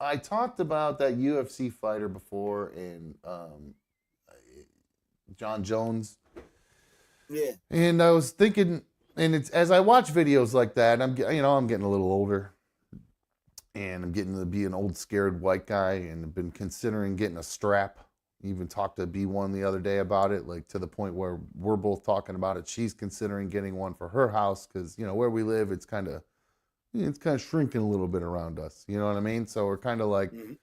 I talked about that UFC fighter before in John Jones, Yeah. and I was thinking, and it's as I watch videos like that, I'm getting a little older, and I'm getting to be an old scared white guy, and I've been considering getting a strap. Even talked to B1 the other day about it, like to the point where we're both talking about it. She's considering getting one for her house because where we live, it's kind of shrinking a little bit around us. You know what I mean? So we're Mhm.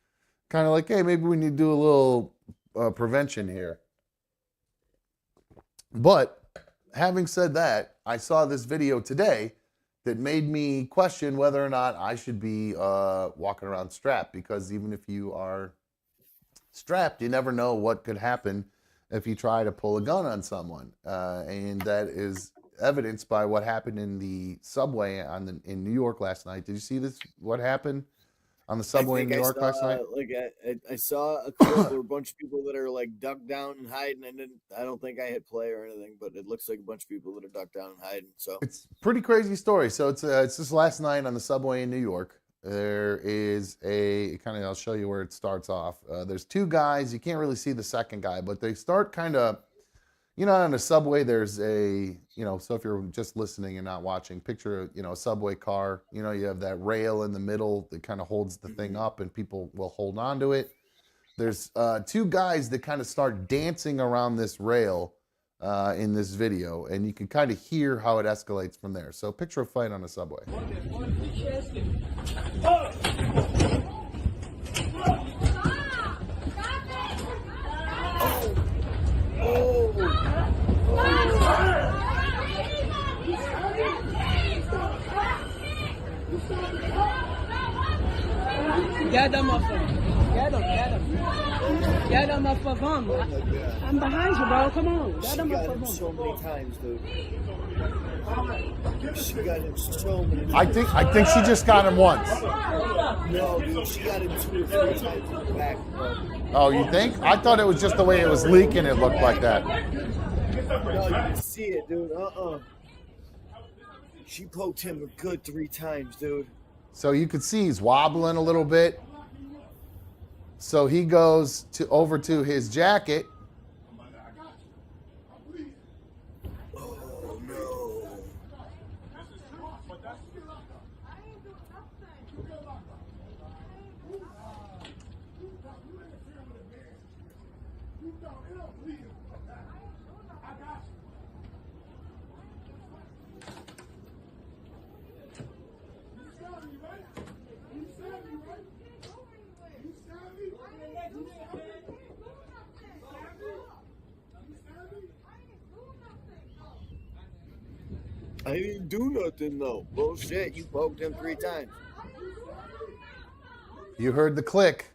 kind of like, hey, maybe we need to do a little prevention here. But having said that, I saw this video today that made me question whether or not I should be walking around strapped, because even if you are strapped, you never know what could happen if you try to pull a gun on someone. And that is evidenced by what happened in the subway in New York last night. Did you see this? What happened on the I subway in think New I York saw last night? I saw a clip where a bunch of people that are like ducked down and hiding. And I don't think I hit play or anything, but it looks like a bunch of people that are ducked down and hiding. So It's a pretty crazy story. So it's just last night on the subway in New York. There is a kind of, I'll show you where it starts off. There's two guys. You can't really see the second guy, but they start kind of, on a subway, there's so if you're just listening and not watching, picture, a subway car. You have that rail in the middle that kind of holds the thing mhm. up and people will hold on to it. There's two guys that kind of start dancing around this rail in this video, and you can kind of hear how it escalates from there. So picture a fight on a subway. Oh, oh, oh! Get them off him. Get him. Get them off of him. Oh my god! I'm behind you, bro. Come on. Get She them off got of him him. so many times, dude. She got him so many I times. think I think she just got him once. No, dude, she got him 2 or 3 times in the back, bro. Oh, you think? I thought it was just the way it was leaking. It looked like that. No, you can see it, dude. She poked him a good 3 times, dude. So you could see he's wobbling a little bit. So he goes over to his jacket. Oh no! I didn't do nothing though. Bullshit! You poked him 3 times. You heard the click,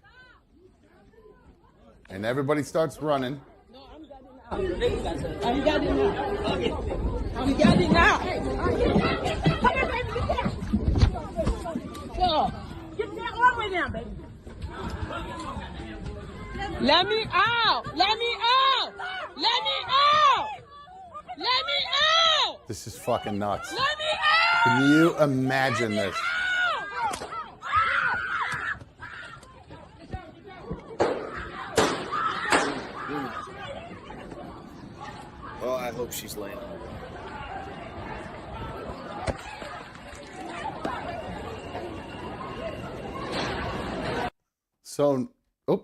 and everybody starts running. I'm getting now. I'm getting now. Come here, baby. Get down. Go. Get down all the way down, baby. Let me out. Let me out. Let me out. Let me out. This is fucking nuts. Let me out. Can you imagine this? Oh, I hope she's laying on the ground.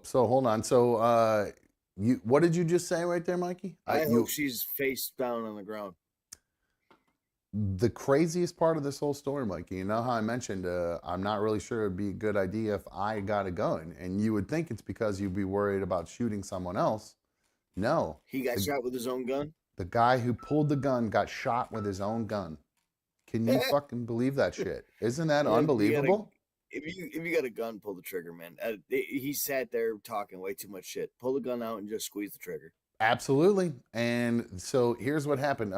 So hold on. So what did you just say right there, Mikey? I hope she's face down on the ground. The craziest part of this whole story, Mikey, you know how I mentioned I'm not really sure it'd be a good idea if I got a gun, and you would think it's because you'd be worried about shooting someone else. No, He got shot with his own gun. the guy who pulled the gun got shot with his own gun. Can you fucking believe that shit? Isn't that Look, unbelievable? if you got a gun, pull the trigger, man. He sat there talking way too much shit. Pull the gun out and just squeeze the trigger. Absolutely. And so here's what happened.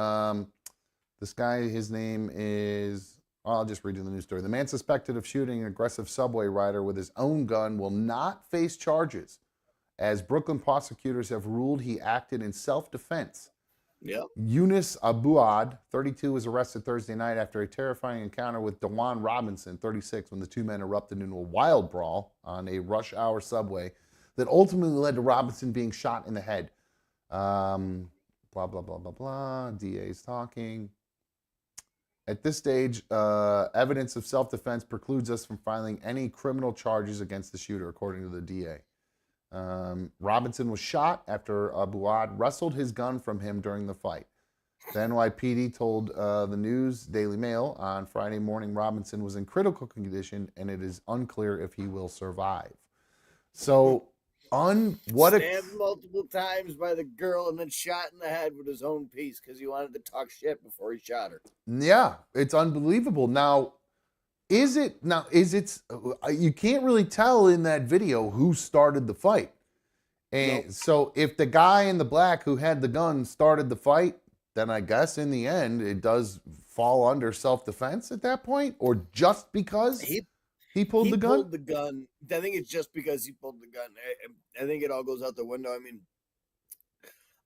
This guy, his name is, I'll just read you the news story. The man suspected of shooting an aggressive subway rider with his own gun will not face charges, as Brooklyn prosecutors have ruled he acted in self-defense. Yep. Yunus Abuad, 32, was arrested Thursday night after a terrifying encounter with Dewan Robinson, 36, when the two men erupted into a wild brawl on a rush hour subway that ultimately led to Robinson being shot in the head. Blah, blah, blah, blah, blah. DA's talking. At this stage, evidence of self-defense precludes us from filing any criminal charges against the shooter, according to the DA. Robinson was shot after Abuad wrestled his gun from him during the fight. The NYPD told the News Daily Mail on Friday morning Robinson was in critical condition and it is unclear if he will survive. So, stabbed multiple times by the girl and then shot in the head with his own piece because he wanted to talk shit before he shot her. Yeah, it's unbelievable. Now, you can't really tell in that video who started the fight. And Nope. so if the guy in the black who had the gun started the fight, then I guess in the end it does fall under self-defense at that point, or just because he pulled the gun? He pulled the gun. I think it's just because he pulled the gun. I think it all goes out the window. I mean,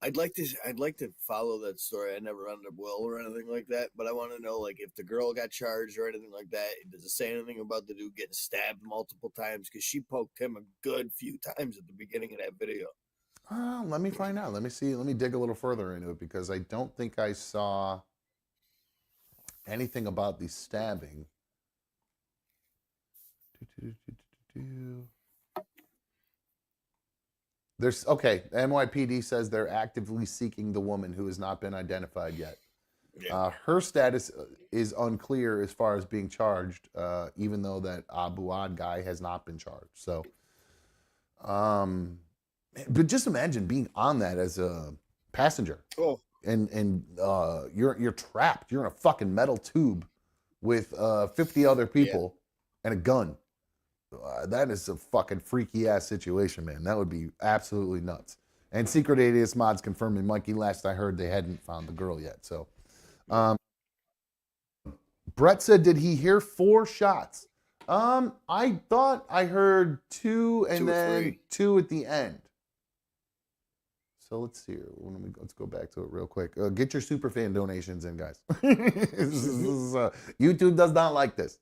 I'd like to follow that story. I never ended up will or anything like that, but I want to know, like, if the girl got charged or anything like that. Does it say anything about the dude getting stabbed multiple times? Because she poked him a good few times at the beginning of that video. Let me find out. Let me see. Let me dig a little further into it because I don't think I saw anything about the stabbing. There's okay. NYPD says they're actively seeking the woman who has not been identified yet. Yeah. Her status is unclear as far as being charged, even though that Abuad guy has not been charged. So, but just imagine being on that as a passenger. Oh. And you're trapped. You're in a fucking metal tube with 50 other people and a gun. That is a fucking freaky ass situation, man. That would be absolutely nuts. And Secret Alias Mods confirming, Mikey, last I heard they hadn't found the girl yet. So, Brett said, did he hear 4 shots? I thought I heard 2 and 2 or then 3. 2 at the end. So let's see here. Let's go back to it real quick. Get your super fan donations in, guys. YouTube does not like this.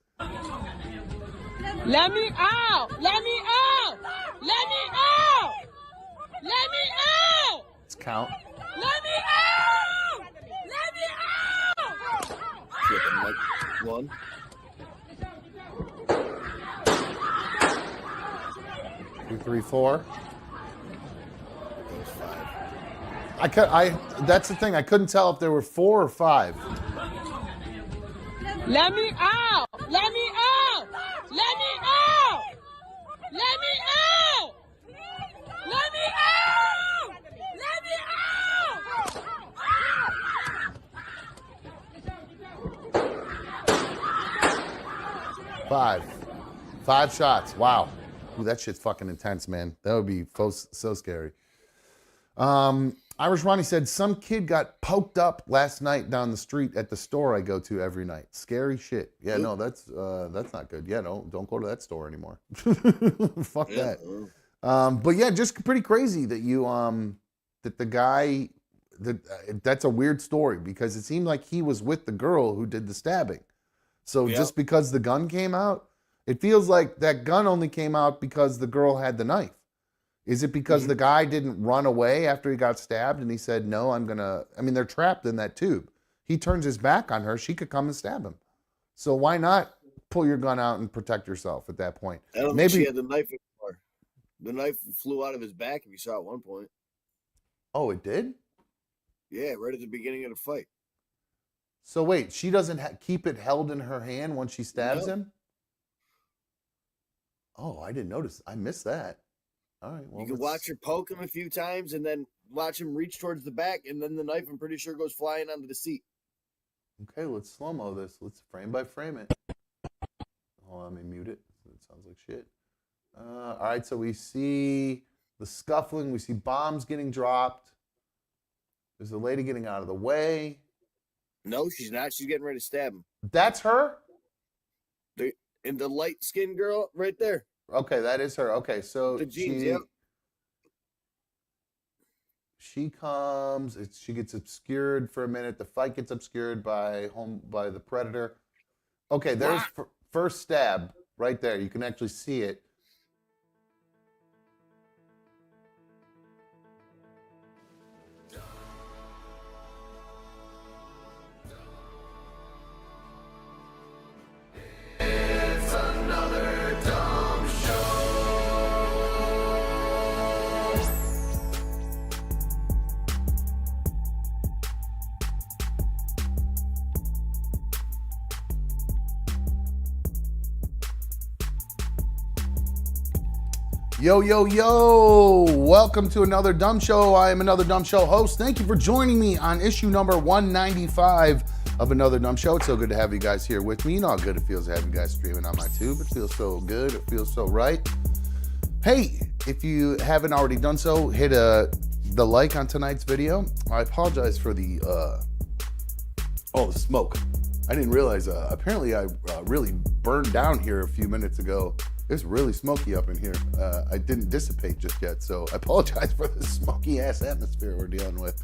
Let me out! Let me out! Let me out! Let me out! Let's count. Let me out! Let me out! Like 1. 2, 3, 4. That was 5. That's the thing. I couldn't tell if there were 4 or 5. Let me out! Let me out! Let me out! Let me out! Let me out! Let me out! 5 shots. Wow. Ooh, that shit's fucking intense, man. That would be so scary. Irish Ronnie said some kid got poked up last night down the street at the store I go to every night. Scary shit. Yeah, no, that's not good. Yeah, don't go to that store anymore. Fuck that. But yeah, just pretty crazy that you that the guy that's a weird story because it seemed like he was with the girl who did the stabbing. So just because the gun came out, it feels like that gun only came out because the girl had the knife. Is it because the guy didn't run away after he got stabbed and he said, no, I mean, they're trapped in that tube. He turns his back on her. She could come and stab him. So why not pull your gun out and protect yourself at that point? I don't think she had the knife anymore. The knife flew out of his back if you saw at one point. Oh, it did? Yeah, right at the beginning of the fight. So wait, she doesn't keep it held in her hand when she stabs him? Oh, I didn't notice. I missed that. All right, well, you can watch her poke him a few times and then watch him reach towards the back, and then the knife, I'm pretty sure, goes flying onto the seat. Okay, let's slow-mo this. Let's frame by frame it. Hold on, let me mute it. It sounds like shit. All right, so we see the scuffling. We see bombs getting dropped. There's a lady getting out of the way. No, she's not. She's getting ready to stab him. That's her? And the light-skinned girl right there. Okay, that is her. Okay, so the jeans, she comes. She gets obscured for a minute. The fight gets obscured by the Predator. Okay, there's first stab right there. You can actually see it. Yo, yo, yo! Welcome to another Dumb Show. I am Another Dumb Show host. Thank you for joining me on issue number 195 of Another Dumb Show. It's so good to have you guys here with me. You know how good it feels to have you guys streaming on my tube. It feels so good. It feels so right. Hey, if you haven't already done so, hit the like on tonight's video. I apologize for the smoke. I didn't realize, apparently I really burned down here a few minutes ago. It's really smoky up in here. I didn't dissipate just yet, so I apologize for the smoky ass atmosphere we're dealing with.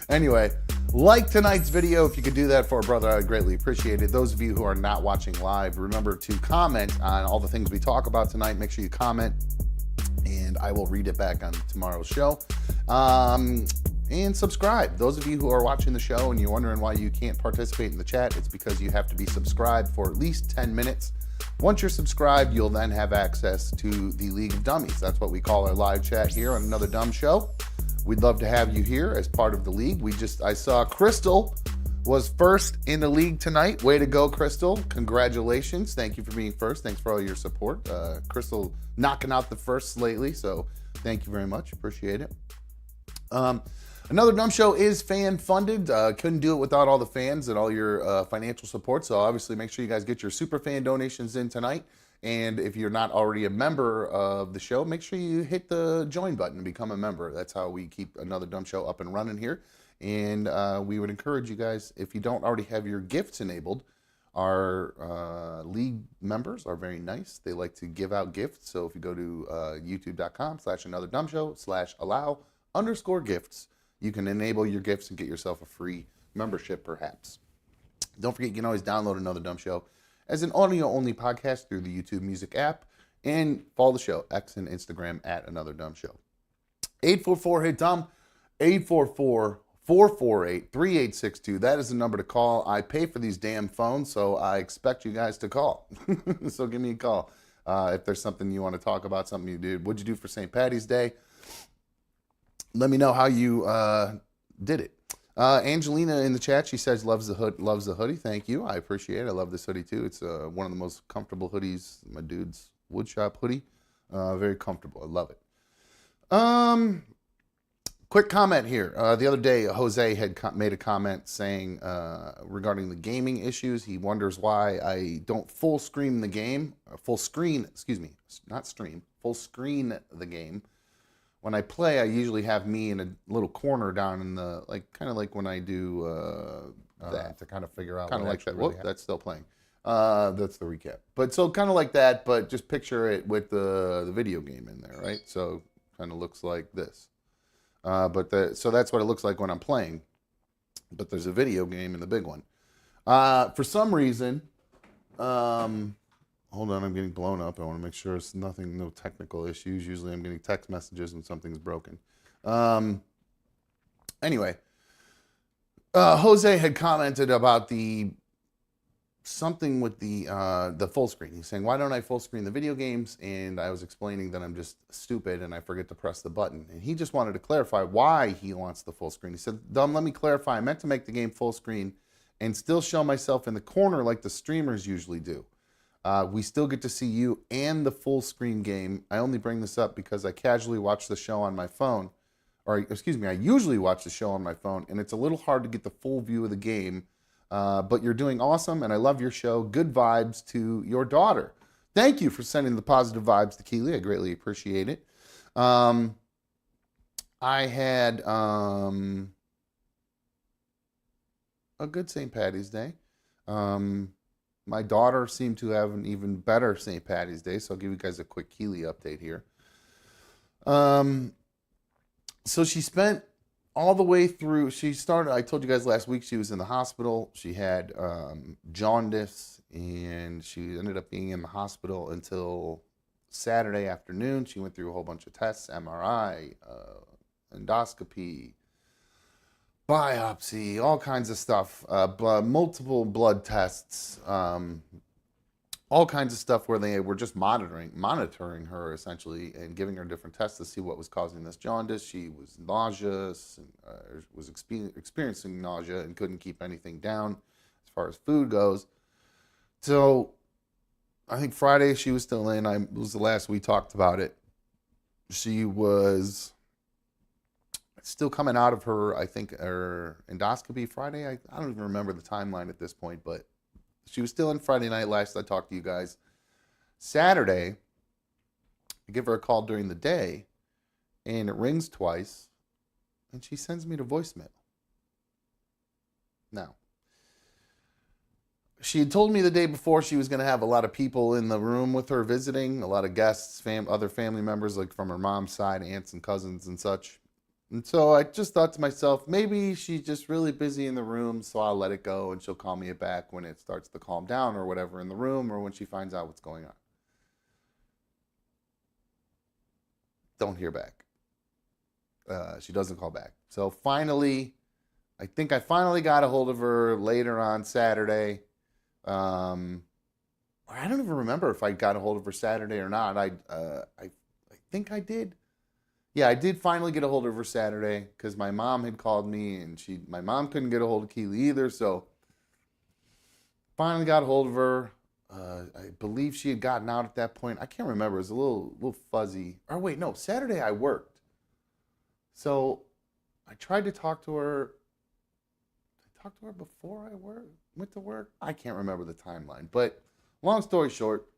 Anyway, like tonight's video. If you could do that for a brother, I'd greatly appreciate it. Those of you who are not watching live, remember to comment on all the things we talk about tonight. Make sure you comment, and I will read it back on tomorrow's show. And subscribe. Those of you who are watching the show and you're wondering why you can't participate in the chat, it's because you have to be subscribed for at least 10 minutes. Once you're subscribed, you'll then have access to the League of Dummies. That's what we call our live chat here on Another Dumb Show. We'd love to have you here as part of the league. I saw Crystal was first in the league tonight. Way to go, Crystal. Congratulations. Thank you for being first. Thanks for all your support. Crystal knocking out the firsts lately, so thank you very much. Appreciate it. Another Dumb Show is fan funded. Couldn't do it without all the fans and all your financial support. So obviously make sure you guys get your super fan donations in tonight. And if you're not already a member of the show, make sure you hit the join button and become a member. That's how we keep Another Dumb Show up and running here. And we would encourage you guys, if you don't already have your gifts enabled, our league members are very nice. They like to give out gifts. So if you go to youtube.com/anotherdumshow/allow_gifts, you can enable your gifts and get yourself a free membership, perhaps. Don't forget, you can always download Another Dumb Show as an audio-only podcast through the YouTube Music app, and follow the show, X and Instagram at Another Dumb Show. 844-HIT-DUMB, 844-448-3862. That is the number to call. I pay for these damn phones, so I expect you guys to call. So give me a call. If there's something you want to talk about, something you did. What'd you do for St. Patty's Day? Let me know how you did it. Angelina in the chat, she says loves the hoodie. Thank you. I appreciate it. I love this hoodie too. It's one of the most comfortable hoodies. My dude's woodshop hoodie. Very comfortable. I love it. Quick comment here. The other day, Jose had made a comment saying regarding the gaming issues. He wonders why I don't full screen the game. Full screen the game. When I play, I usually have me in a little corner down in the, kind of like when I do that. To kind of figure out kind of what like that. actually really Whoop, that's still playing. That's the recap. But so kind of like that, but just picture it with the video game in there, right? So kind of looks like this. So that's what it looks like when I'm playing. But there's a video game in the big one. For some reason, hold on, I'm getting blown up. I want to make sure it's no technical issues. Usually I'm getting text messages when something's broken. Anyway, Jose had commented about something with the full screen. He's saying, why don't I full screen the video games? And I was explaining that I'm just stupid and I forget to press the button. And he just wanted to clarify why he wants the full screen. He said, Dom, let me clarify. I meant to make the game full screen and still show myself in the corner like the streamers usually do. We still get to see you and the full screen game. I only bring this up because I casually watch the show on my phone. I usually watch the show on my phone, and it's a little hard to get the full view of the game. But you're doing awesome, and I love your show. Good vibes to your daughter. Thank you for sending the positive vibes to Keely. I greatly appreciate it. I had a good St. Patty's Day. My daughter seemed to have an even better St. Patty's Day, so I'll give you guys a quick Keely update here. So she spent all the way through. She started. I told you guys last week she was in the hospital. She had jaundice, and she ended up being in the hospital until Saturday afternoon. She went through a whole bunch of tests: MRI, endoscopy, biopsy, all kinds of stuff, multiple blood tests, all kinds of stuff where they were just monitoring her essentially and giving her different tests to see what was causing this jaundice. She was nauseous and was experiencing nausea and couldn't keep anything down as far as food goes. So I think Friday she was still in. It was the last we talked about it. She was still coming out of her, I think, her endoscopy Friday. I don't even remember the timeline at this point, but she was still in Friday night last I talked to you guys. Saturday, I give her a call during the day, and it rings twice, and she sends me to voicemail. Now, she had told me the day before she was going to have a lot of people in the room with her visiting, a lot of guests, other family members, like from her mom's side, aunts and cousins and such. And so I just thought to myself, maybe she's just really busy in the room, so I'll let it go and she'll call me back when it starts to calm down or whatever in the room or when she finds out what's going on. Don't hear back. She doesn't call back. So finally, I think I finally got a hold of her later on Saturday. I don't even remember if I got a hold of her Saturday or not. I think I did. Yeah, I did finally get a hold of her Saturday because my mom had called me and my mom couldn't get a hold of Keely either. So finally got a hold of her. I believe she had gotten out at that point. I can't remember. It was a little fuzzy. Or wait, no, Saturday I worked. So I tried to talk to her. Did I talk to her before I went to work? I can't remember the timeline. But long story short,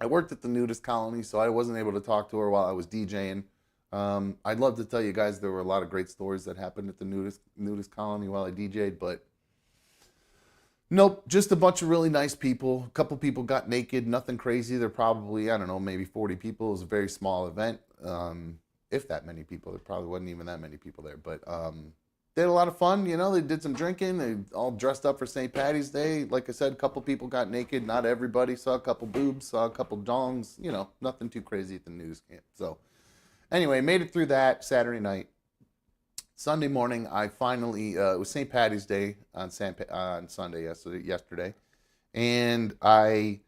I worked at the nudist colony, so I wasn't able to talk to her while I was DJing. I'd love to tell you guys there were a lot of great stories that happened at the nudist colony while I DJ'd, but nope, just a bunch of really nice people. A couple people got naked, nothing crazy. There probably, I don't know, maybe 40 people. It was a very small event, if that many people. There probably wasn't even that many people there, but they had a lot of fun. You know, they did some drinking. They all dressed up for St. Patty's Day. Like I said, a couple people got naked. Not everybody. Saw a couple boobs, saw a couple dongs. You know, nothing too crazy at the news camp. So anyway, made it through that Saturday night. Sunday morning, I finally, it was St. Patty's Day on Sunday yesterday. And I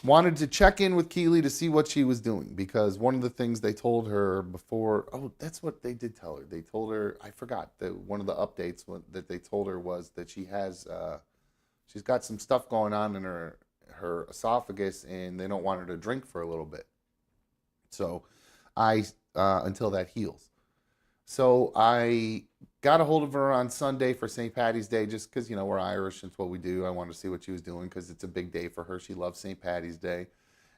wanted to check in with Keely to see what she was doing because one of the things they told her before, oh, that's what they did tell her. They told her, I forgot, that one of the updates that they told her was that she's got some stuff going on in her esophagus and they don't want her to drink for a little bit. So until that heals. So I got a hold of her on Sunday for St. Patty's Day just because, you know, we're Irish. It's what we do. I wanted to see what she was doing because it's a big day for her. She loves St. Patty's Day.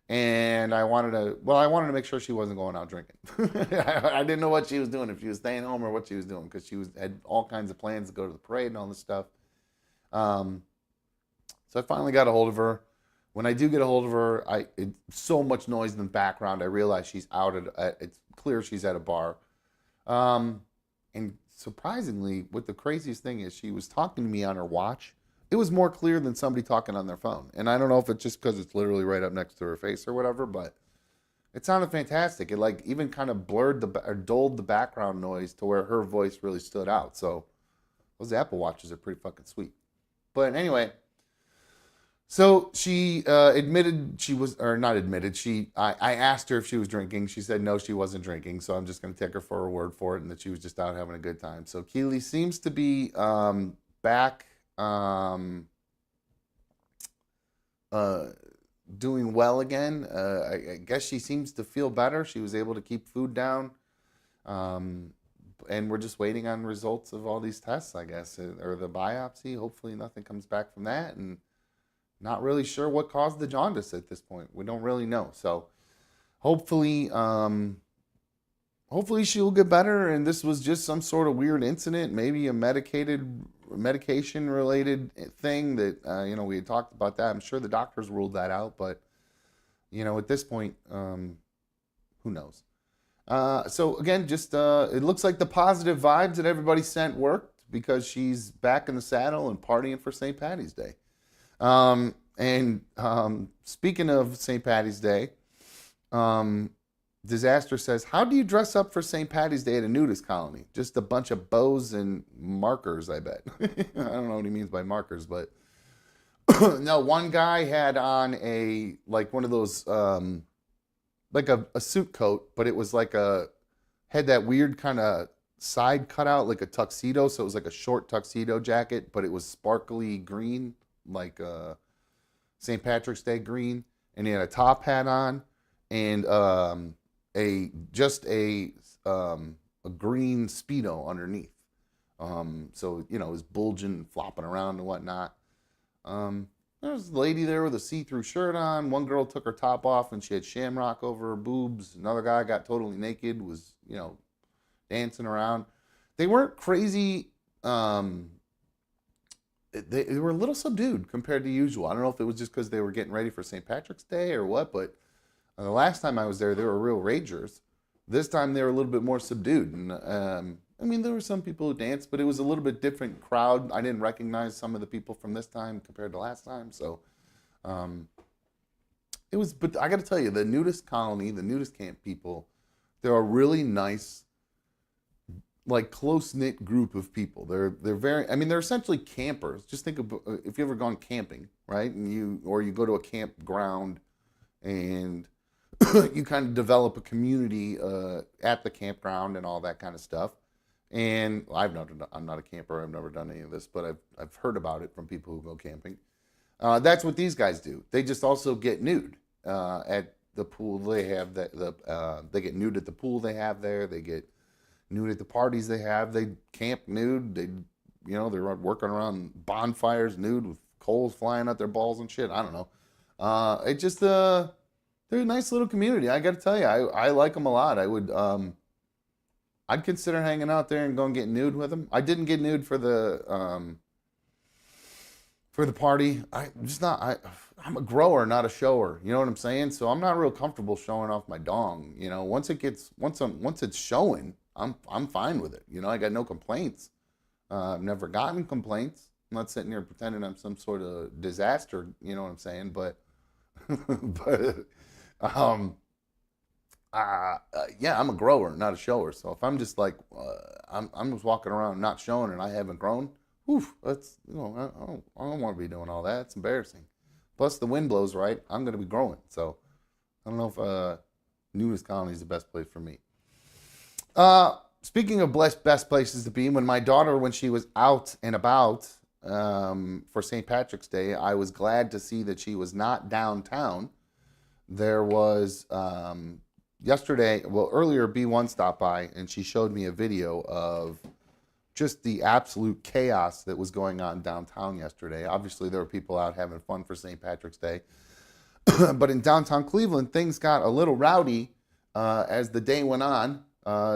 And I wanted to make sure she wasn't going out drinking. I didn't know what she was doing, if she was staying home or what she was doing because had all kinds of plans to go to the parade and all this stuff. So I finally got a hold of her. When I do get a hold of her, it's so much noise in the background. I realize she's out it's clear she's at a bar. And surprisingly, what the craziest thing is, she was talking to me on her watch. It was more clear than somebody talking on their phone. And I don't know if it's just because it's literally right up next to her face or whatever, but it sounded fantastic. It like even kind of or dulled the background noise to where her voice really stood out. So those Apple Watches are pretty fucking sweet. But anyway, so she admitted she was, or not admitted, I asked her if she was drinking. She said no, she wasn't drinking. So I'm just going to take her for her word for it and that she was just out having a good time. So Keely seems to be back doing well again. I guess she seems to feel better. She was able to keep food down. And we're just waiting on results of all these tests, I guess, or the biopsy. Hopefully nothing comes back from that. And not really sure what caused the jaundice at this point. We don't really know. So hopefully she'll get better and this was just some sort of weird incident, maybe a medication related thing that we had talked about that. I'm sure the doctors ruled that out, but at this point, who knows? So again, just it looks like the positive vibes that everybody sent worked because she's back in the saddle and partying for St. Patty's Day. Speaking of St. Patty's Day, um, Disaster says, "How do you dress up for St. Patty's Day at a nudist colony? Just a bunch of bows and markers, I bet." I don't know what he means by markers, but no, one guy had on a like one of those like a suit coat, but it was like a had that weird kind of side cutout like a tuxedo, so it was like a short tuxedo jacket, but it was sparkly green, like St. Patrick's Day green, and he had a top hat on and a green speedo underneath. So you know, it was bulging, flopping around and whatnot. There was a lady there with a see-through shirt on. One girl took her top off and she had shamrock over her boobs. Another guy got totally naked, was, you know, dancing around. They weren't crazy. They were a little subdued compared to usual. I don't know if it was just because they were getting ready for St. Patrick's Day or what, but the last time I was there, they were real ragers. This time they were a little bit more subdued. And I mean, there were some people who danced, but it was a little bit different crowd. I didn't recognize some of the people from this time compared to last time. So it was, but I got to tell you, the nudist colony, the nudist camp people, they're a really nice, like close knit group of people. They're very, I mean, they're essentially campers. Just think of if you ever gone camping, right? And you go to a campground and you kind of develop a community at the campground and all that kind of stuff. And I'm not a camper. I've never done any of this, but I've heard about it from people who go camping. That's what these guys do. They just also get nude at the pool. They have they get nude at the pool they have there. They get nude at the parties they have. They camp nude. They're working around bonfires nude with coals flying out their balls and shit. I don't know. It just they're a nice little community. I got to tell you, I like them a lot. I'd consider hanging out there and going get nude with them. I didn't get nude for the party. I'm a grower, not a shower. You know what I'm saying? So I'm not real comfortable showing off my dong. You know, once it's showing, I'm fine with it. You know, I got no complaints. I've never gotten complaints. I'm not sitting here pretending I'm some sort of disaster. You know what I'm saying? But yeah, I'm a grower, not a shower. So if I'm just like, I'm just walking around not showing and I haven't grown, that's, I don't want to be doing all that. It's embarrassing. Plus the wind blows right, I'm going to be growing. So I don't know if nudist colony is the best place for me. Speaking of best places to be, when she was out and about for St. Patrick's Day, I was glad to see that she was not downtown. There was earlier B1 stopped by and she showed me a video of just the absolute chaos that was going on downtown yesterday. Obviously, there were people out having fun for St. Patrick's Day. But in downtown Cleveland, things got a little rowdy as the day went on.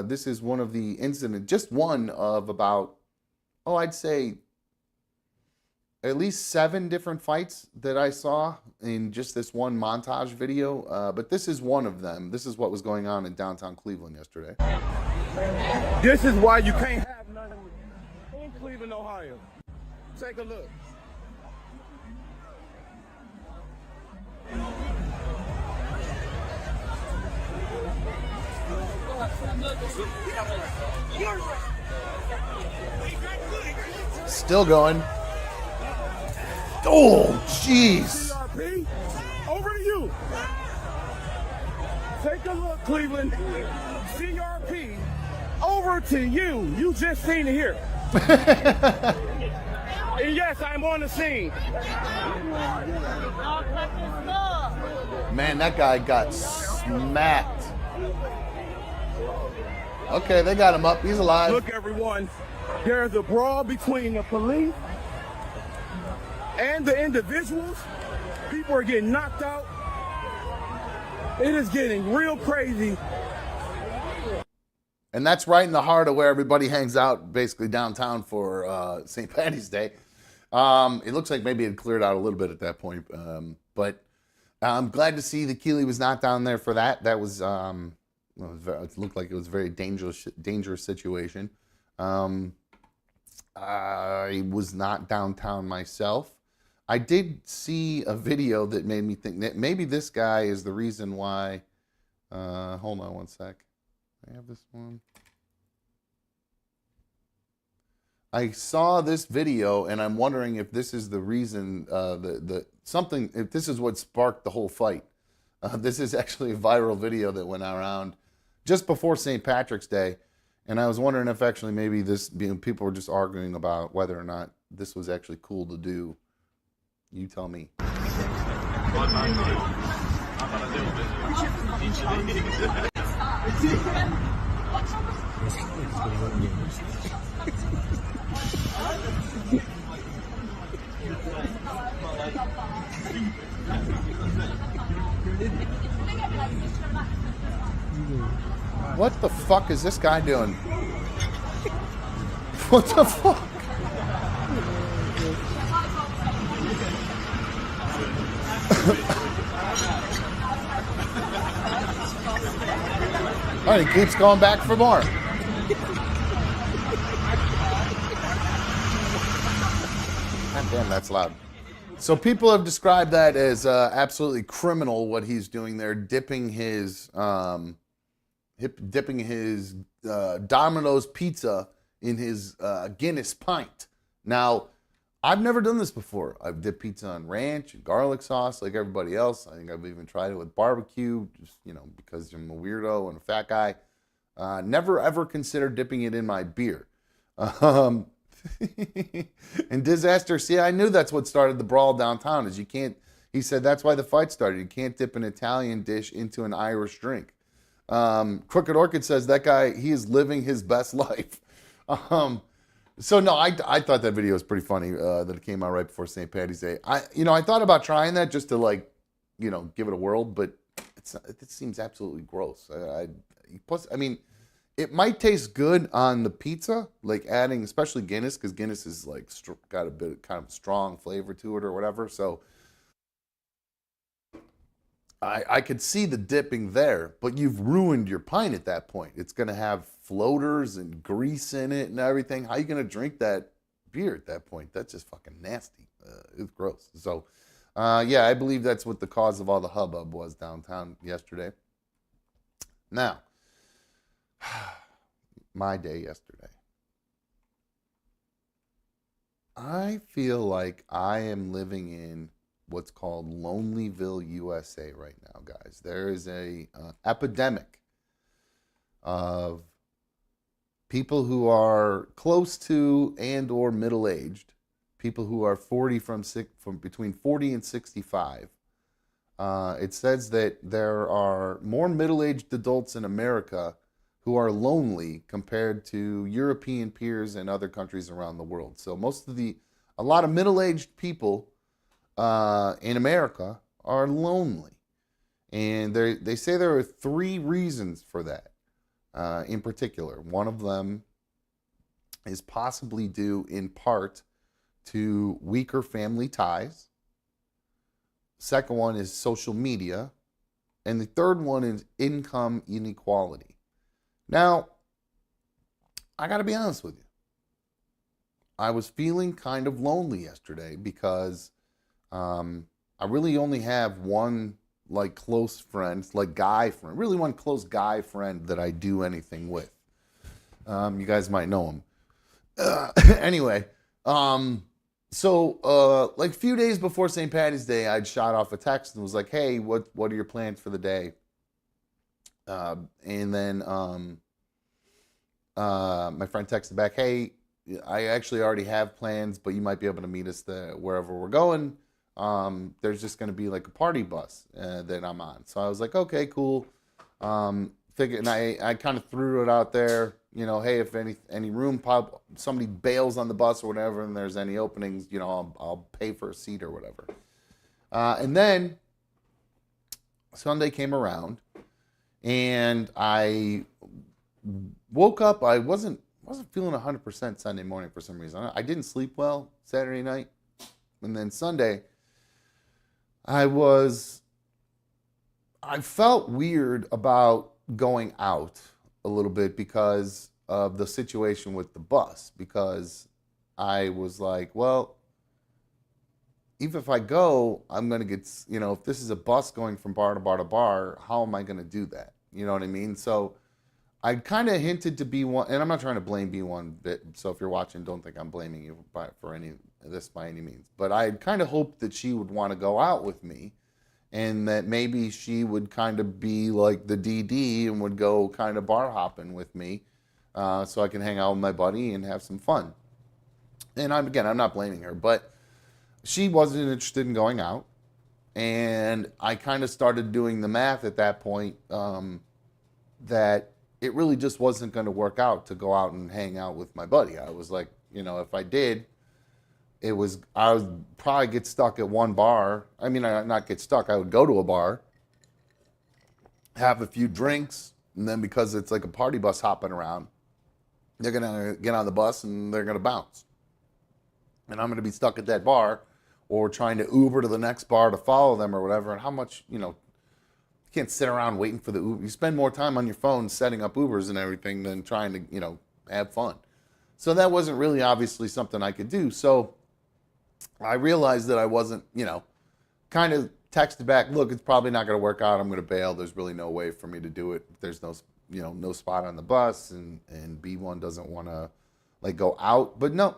This is one of the incidents, just one of about, I'd say at least 7 different fights that I saw in just this one montage video. But this is one of them. This is what was going on in downtown Cleveland yesterday. This is why you can't have none in Cleveland, Ohio. Take a look. Still going. Oh, jeez. CRP, over to you. Take a look, Cleveland. CRP, over to you. You just seen it here. And yes, I'm on the scene. Man, that guy got smacked. Okay, they got him up. He's alive. Look, everyone, there's a brawl between the police and the individuals. People are getting knocked out. It is getting real crazy. And that's right in the heart of where everybody hangs out, basically downtown for St. Patty's Day. It looks like maybe it cleared out a little bit at that point. But I'm glad to see that Keeley was not down there for that. That was, it looked like it was a very dangerous situation. I was not downtown myself. I did see a video that made me think that maybe this guy is the reason why. Hold on one sec. I have this one. I saw this video, and I'm wondering if this is the reason, if this is what sparked the whole fight. This is actually a viral video that went around just before St. Patrick's Day, and I was wondering if actually maybe people were just arguing about whether or not this was actually cool to do. You tell me. What the fuck is this guy doing? What the fuck? Oh, he keeps going back for more. God damn, that's loud. So people have described that as absolutely criminal. What he's doing there, dipping his Domino's pizza in his Guinness pint. Now, I've never done this before. I've dipped pizza on ranch and garlic sauce like everybody else. I think I've even tried it with barbecue, just, because I'm a weirdo and a fat guy. Never ever considered dipping it in my beer. And Disaster, see, I knew that's what started the brawl downtown. Is you can't. He said that's why the fight started. You can't dip an Italian dish into an Irish drink. Crooked Orchid says that guy, he is living his best life. So no, I thought that video was pretty funny that it came out right before St. Patty's Day. I thought about trying that just to give it a whirl, but it seems absolutely gross. Plus, it might taste good on the pizza, like adding, especially Guinness, because Guinness is got a bit kind of strong flavor to it or whatever. So I could see the dipping there, but you've ruined your pint at that point. It's going to have floaters and grease in it and everything. How are you going to drink that beer at that point? That's just fucking nasty. It's gross. So, yeah, I believe that's what the cause of all the hubbub was downtown yesterday. Now, my day yesterday. I feel like I am living in what's called Lonelyville, USA right now, guys. There is a epidemic of people who are close to and or middle-aged, people who are from between 40 and 65. It says that there are more middle-aged adults in America who are lonely compared to European peers and other countries around the world. So a lot of middle-aged people in America are lonely. And they say there are 3 reasons for that in particular. One of them is possibly due in part to weaker family ties. Second one is social media. And the third one is income inequality. Now, I got to be honest with you. I was feeling kind of lonely yesterday because I really only have one close friend, guy friend, really one close guy friend that I do anything with. You guys might know him. Anyway, so a few days before St. Patty's Day, I'd shot off a text and was like, "Hey, what are your plans for the day?" And then my friend texted back, "Hey, I actually already have plans, but you might be able to meet us wherever we're going. There's just going to be a party bus that I'm on." So I was like, "Okay, cool." And I kind of threw it out there, hey, if any room somebody bails on the bus or whatever, and there's any openings, I'll pay for a seat or whatever. And then Sunday came around, and I woke up. I wasn't feeling 100% Sunday morning for some reason. I didn't sleep well Saturday night, and then Sunday, I felt weird about going out a little bit because of the situation with the bus. Because I was like, well, even if I go, I'm going to get, if this is a bus going from bar to bar to bar, how am I going to do that? You know what I mean? So I kind of hinted to B1, and I'm not trying to blame B1 bit. So if you're watching, don't think I'm blaming you for any of this by any means. But I kind of hoped that she would want to go out with me, and that maybe she would kind of be like the DD and would go kind of bar hopping with me, so I can hang out with my buddy and have some fun. And I'm not blaming her, but she wasn't interested in going out, and I kind of started doing the math at that point, that it really just wasn't going to work out to go out and hang out with my buddy. I was like, if I did, I would probably get stuck at one bar. I mean, I not get stuck. I would go to a bar, have a few drinks, and then because it's like a party bus hopping around, they're gonna get on the bus and they're gonna bounce, and I'm gonna be stuck at that bar, or trying to Uber to the next bar to follow them or whatever. And how much, you can't sit around waiting for the Uber. You spend more time on your phone setting up Ubers and everything than trying to, have fun. So that wasn't really obviously something I could do. So I realized that I wasn't, kind of texted back, look, it's probably not going to work out. I'm going to bail. There's really no way for me to do it. There's no spot on the bus, and B1 doesn't want to like go out. But no,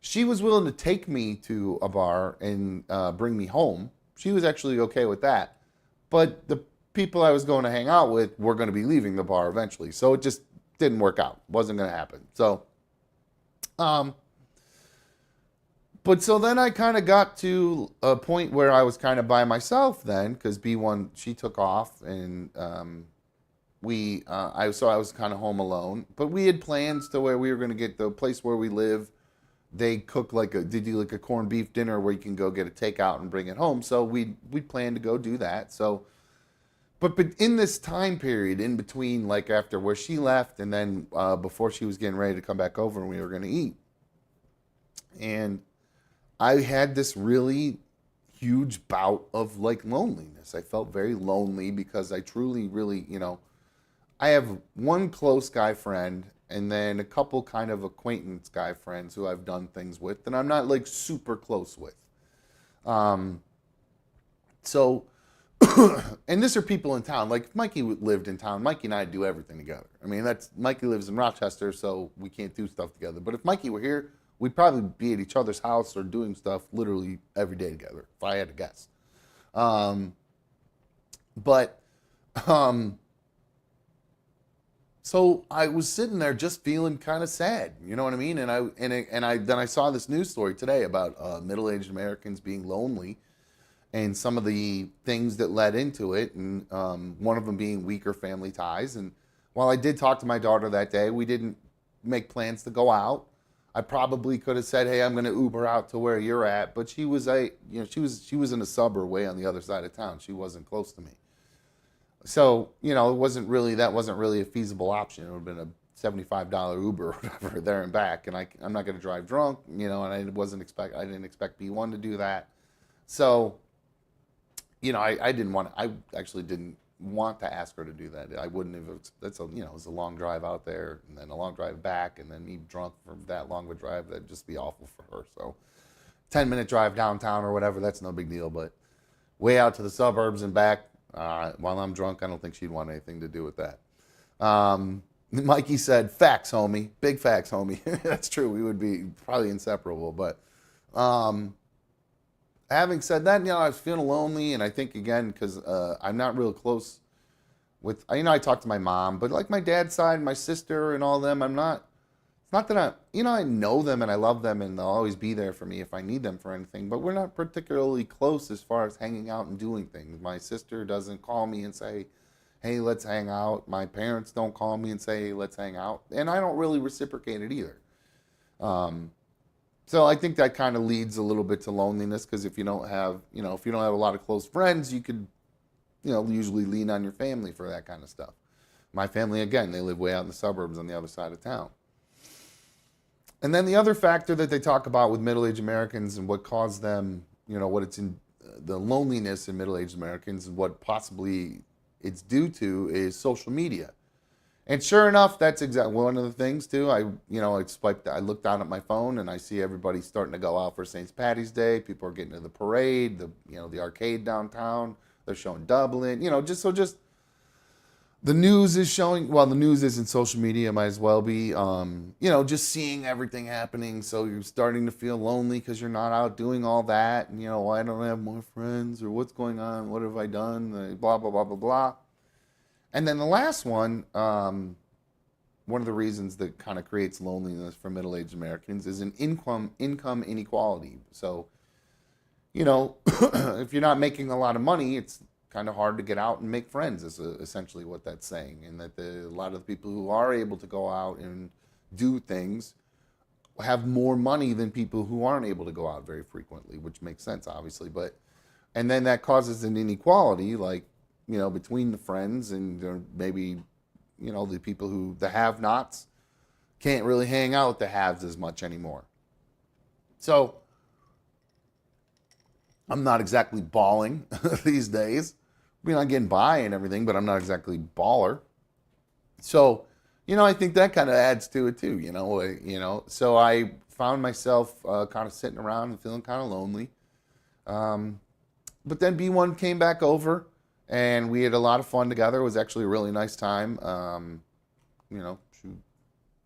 she was willing to take me to a bar and bring me home. She was actually okay with that. But the people I was going to hang out with were going to be leaving the bar eventually. So it just didn't work out. Wasn't going to happen. So, but so then I kind of got to a point where I was kind of by myself then, because B1, she took off, and I was kind of home alone. But we had plans to where we were going to get the place where we live. They cook they do like a corned beef dinner where you can go get a takeout and bring it home. So we planned to go do that. So, but in this time period in between, like after where she left and then before she was getting ready to come back over and we were going to eat, and I had this really huge bout of like loneliness. I felt very lonely because I truly, really, I have one close guy friend and then a couple kind of acquaintance guy friends who I've done things with that I'm not like super close with. So, and these are people in town. Like if Mikey lived in town, Mikey and I do everything together. I mean, Mikey lives in Rochester, so we can't do stuff together. But if Mikey were here, we'd probably be at each other's house or doing stuff literally every day together, if I had to guess. So I was sitting there just feeling kind of sad, you know what I mean? And then I saw this news story today about middle-aged Americans being lonely and some of the things that led into it, and one of them being weaker family ties. And while I did talk to my daughter that day, we didn't make plans to go out. I probably could have said, "Hey, I'm going to Uber out to where you're at," but she was she was in a suburb way on the other side of town. She wasn't close to me. So, that wasn't really a feasible option. It would have been a $75 Uber or whatever there and back, and I'm not going to drive drunk, and I didn't expect B1 to do that. So, I actually didn't want to ask her to do that. I wouldn't have. It was a long drive out there, and then a long drive back, and then me drunk for that long of a drive. That'd just be awful for her. So, 10-minute drive downtown or whatever, that's no big deal. But way out to the suburbs and back, while I'm drunk, I don't think she'd want anything to do with that. Mikey said, "Facts, homie. Big facts, homie." That's true. We would be probably inseparable. But having said that, I was feeling lonely, and I think again because I'm not real close with. I talk to my mom, but like my dad's side, my sister, and all them, I'm not. It's not that I know them and I love them, and they'll always be there for me if I need them for anything. But we're not particularly close as far as hanging out and doing things. My sister doesn't call me and say, "Hey, let's hang out." My parents don't call me and say, "Hey, let's hang out," and I don't really reciprocate it either. So I think that kind of leads a little bit to loneliness, because if you don't have a lot of close friends, you could, usually lean on your family for that kind of stuff. My family, again, they live way out in the suburbs on the other side of town. And then the other factor that they talk about with middle-aged Americans and what caused them, what it's in the loneliness in middle-aged Americans and what possibly it's due to is social media. And sure enough, that's exactly one of the things too. I look down at my phone and I see everybody starting to go out for St. Patty's Day. People are getting to the parade, the arcade downtown. They're showing Dublin, just the news is showing. Well, the news is in social media, might as well be. Just seeing everything happening. So you're starting to feel lonely because you're not out doing all that. And why don't I have more friends, or what's going on? What have I done? Blah blah blah blah blah. And then the last one of the reasons that kind of creates loneliness for middle-aged Americans is an income inequality. So, if you're not making a lot of money, it's kind of hard to get out and make friends. Is essentially what that's saying, and that a lot of the people who are able to go out and do things have more money than people who aren't able to go out very frequently, which makes sense, obviously. And then that causes an inequality, like between the friends and maybe the have-nots can't really hang out with the haves as much anymore. So I'm not exactly balling these days. I mean, I'm getting by and everything, but I'm not exactly baller. So, I think that kind of adds to it too. So I found myself kind of sitting around and feeling kind of lonely. But then B1 came back over, and we had a lot of fun together. It was actually a really nice time. She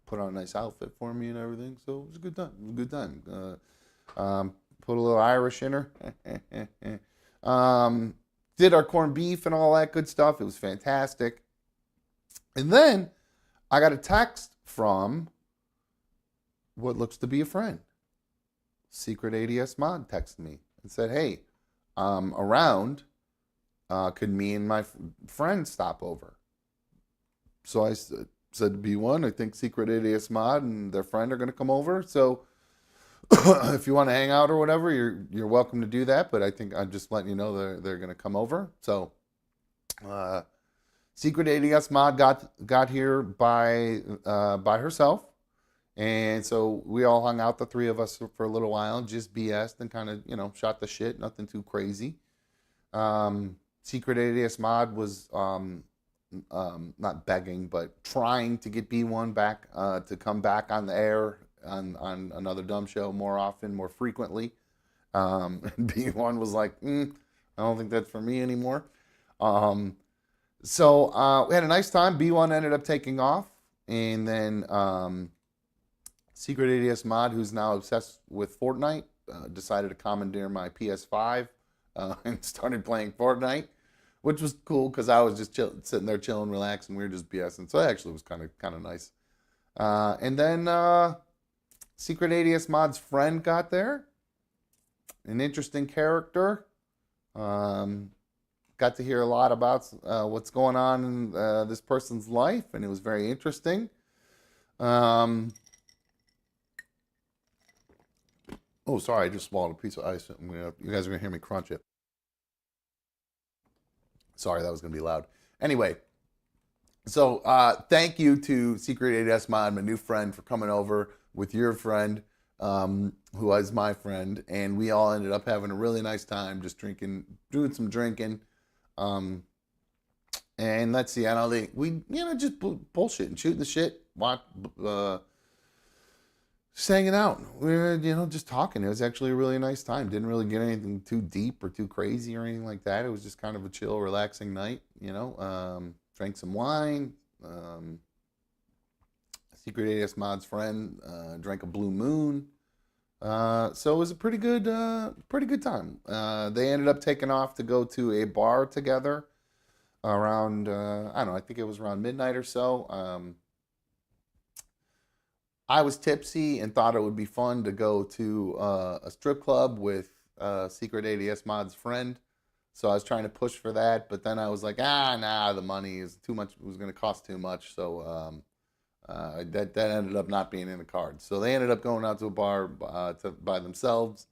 put on a nice outfit for me and everything, so it was a good time. It was a good time. Put a little Irish in her. Did our corned beef and all that good stuff. It was fantastic. And then I got a text from what looks to be a friend. Secret ADS Mod texted me and said, "Hey, around. Could me and my friend stop over?" So I said to B1, "I think Secret ADS Mod and their friend are going to come over. So if you want to hang out or whatever, you're welcome to do that. But I think I'm just letting you know they're going to come over." So Secret ADS Mod got here by herself. And so we all hung out, the three of us, for a little while, just BS'd and kind of, shot the shit, nothing too crazy. Secret ADS Mod was not begging, but trying to get B1 back to come back on the air on another dumb show more often, more frequently. And B1 was like, I don't think that's for me anymore. So we had a nice time. B1 ended up taking off, and then Secret ADS Mod, who's now obsessed with Fortnite, decided to commandeer my PS5 and started playing Fortnite, which was cool because I was just sitting there chilling, relaxing. We were just BSing, so it actually was kind of nice. And then Secret ADS Mod's friend got there, an interesting character. Got to hear a lot about what's going on in this person's life, and it was very interesting. Oh, sorry, I just swallowed a piece of ice. You guys are going to hear me crunch it. Sorry, that was going to be loud. Anyway, so thank you to Secret ADS Mod, my new friend, for coming over with your friend, who was my friend. And we all ended up having a really nice time just doing some drinking. And let's see, I know we just bullshitting, shooting the shit, just hanging out. We were, just talking. It was actually a really nice time. Didn't really get anything too deep or too crazy or anything like that. It was just kind of a chill, relaxing night, Drank some wine. Secret ADS Mod's friend drank a Blue Moon. So it was a pretty good time. They ended up taking off to go to a bar together around, I don't know, I think it was around midnight or so. I was tipsy and thought it would be fun to go to a strip club with Secret ADS Mod's friend. So I was trying to push for that, but then I was like, nah, the money is too much. It was going to cost too much. So that ended up not being in the cards. So they ended up going out to a bar by themselves,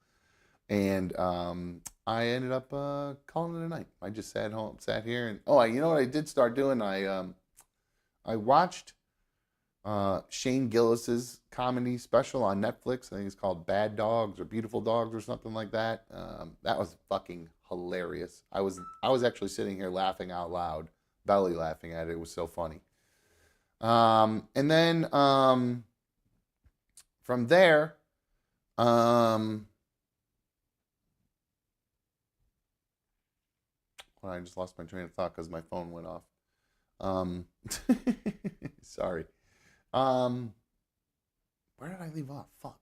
and I ended up calling it a night. I just sat here, and you know what I did start doing? I watched Shane Gillis's comedy special on Netflix. I think it's called Bad Dogs or Beautiful Dogs or something like that. That was fucking hilarious. I was actually sitting here laughing out loud, belly laughing at it. It was so funny. And then from there, well, I just lost my train of thought because my phone went off. Sorry. Where did I leave off? Fuck.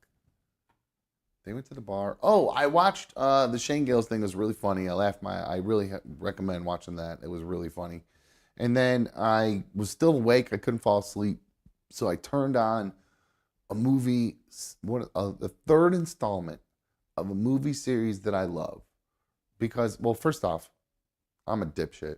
They went to the bar. Oh, I watched the Shane Gales thing. It was really funny. I laughed I really recommend watching that. It was really funny. And then I was still awake. I couldn't fall asleep. So I turned on a movie, the third installment of a movie series that I love. Because, well, first off, I'm a dipshit.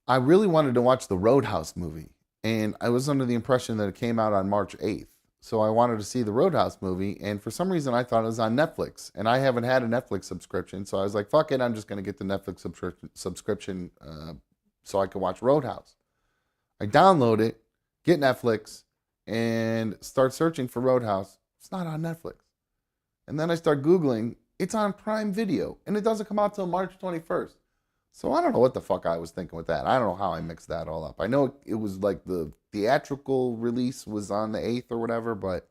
I really wanted to watch the Roadhouse movie. And I was under the impression that it came out on March 8th. So I wanted to see the Roadhouse movie. And for some reason, I thought it was on Netflix. And I haven't had a Netflix subscription. So I was like, fuck it. I'm just going to get the Netflix subscription so I can watch Roadhouse. I download it, get Netflix, and start searching for Roadhouse. It's not on Netflix. And then I start Googling. It's on Prime Video. And it doesn't come out till March 21st. So I don't know what the fuck I was thinking with that. I don't know how I mixed that all up. I know it was like the theatrical release was on the 8th or whatever, but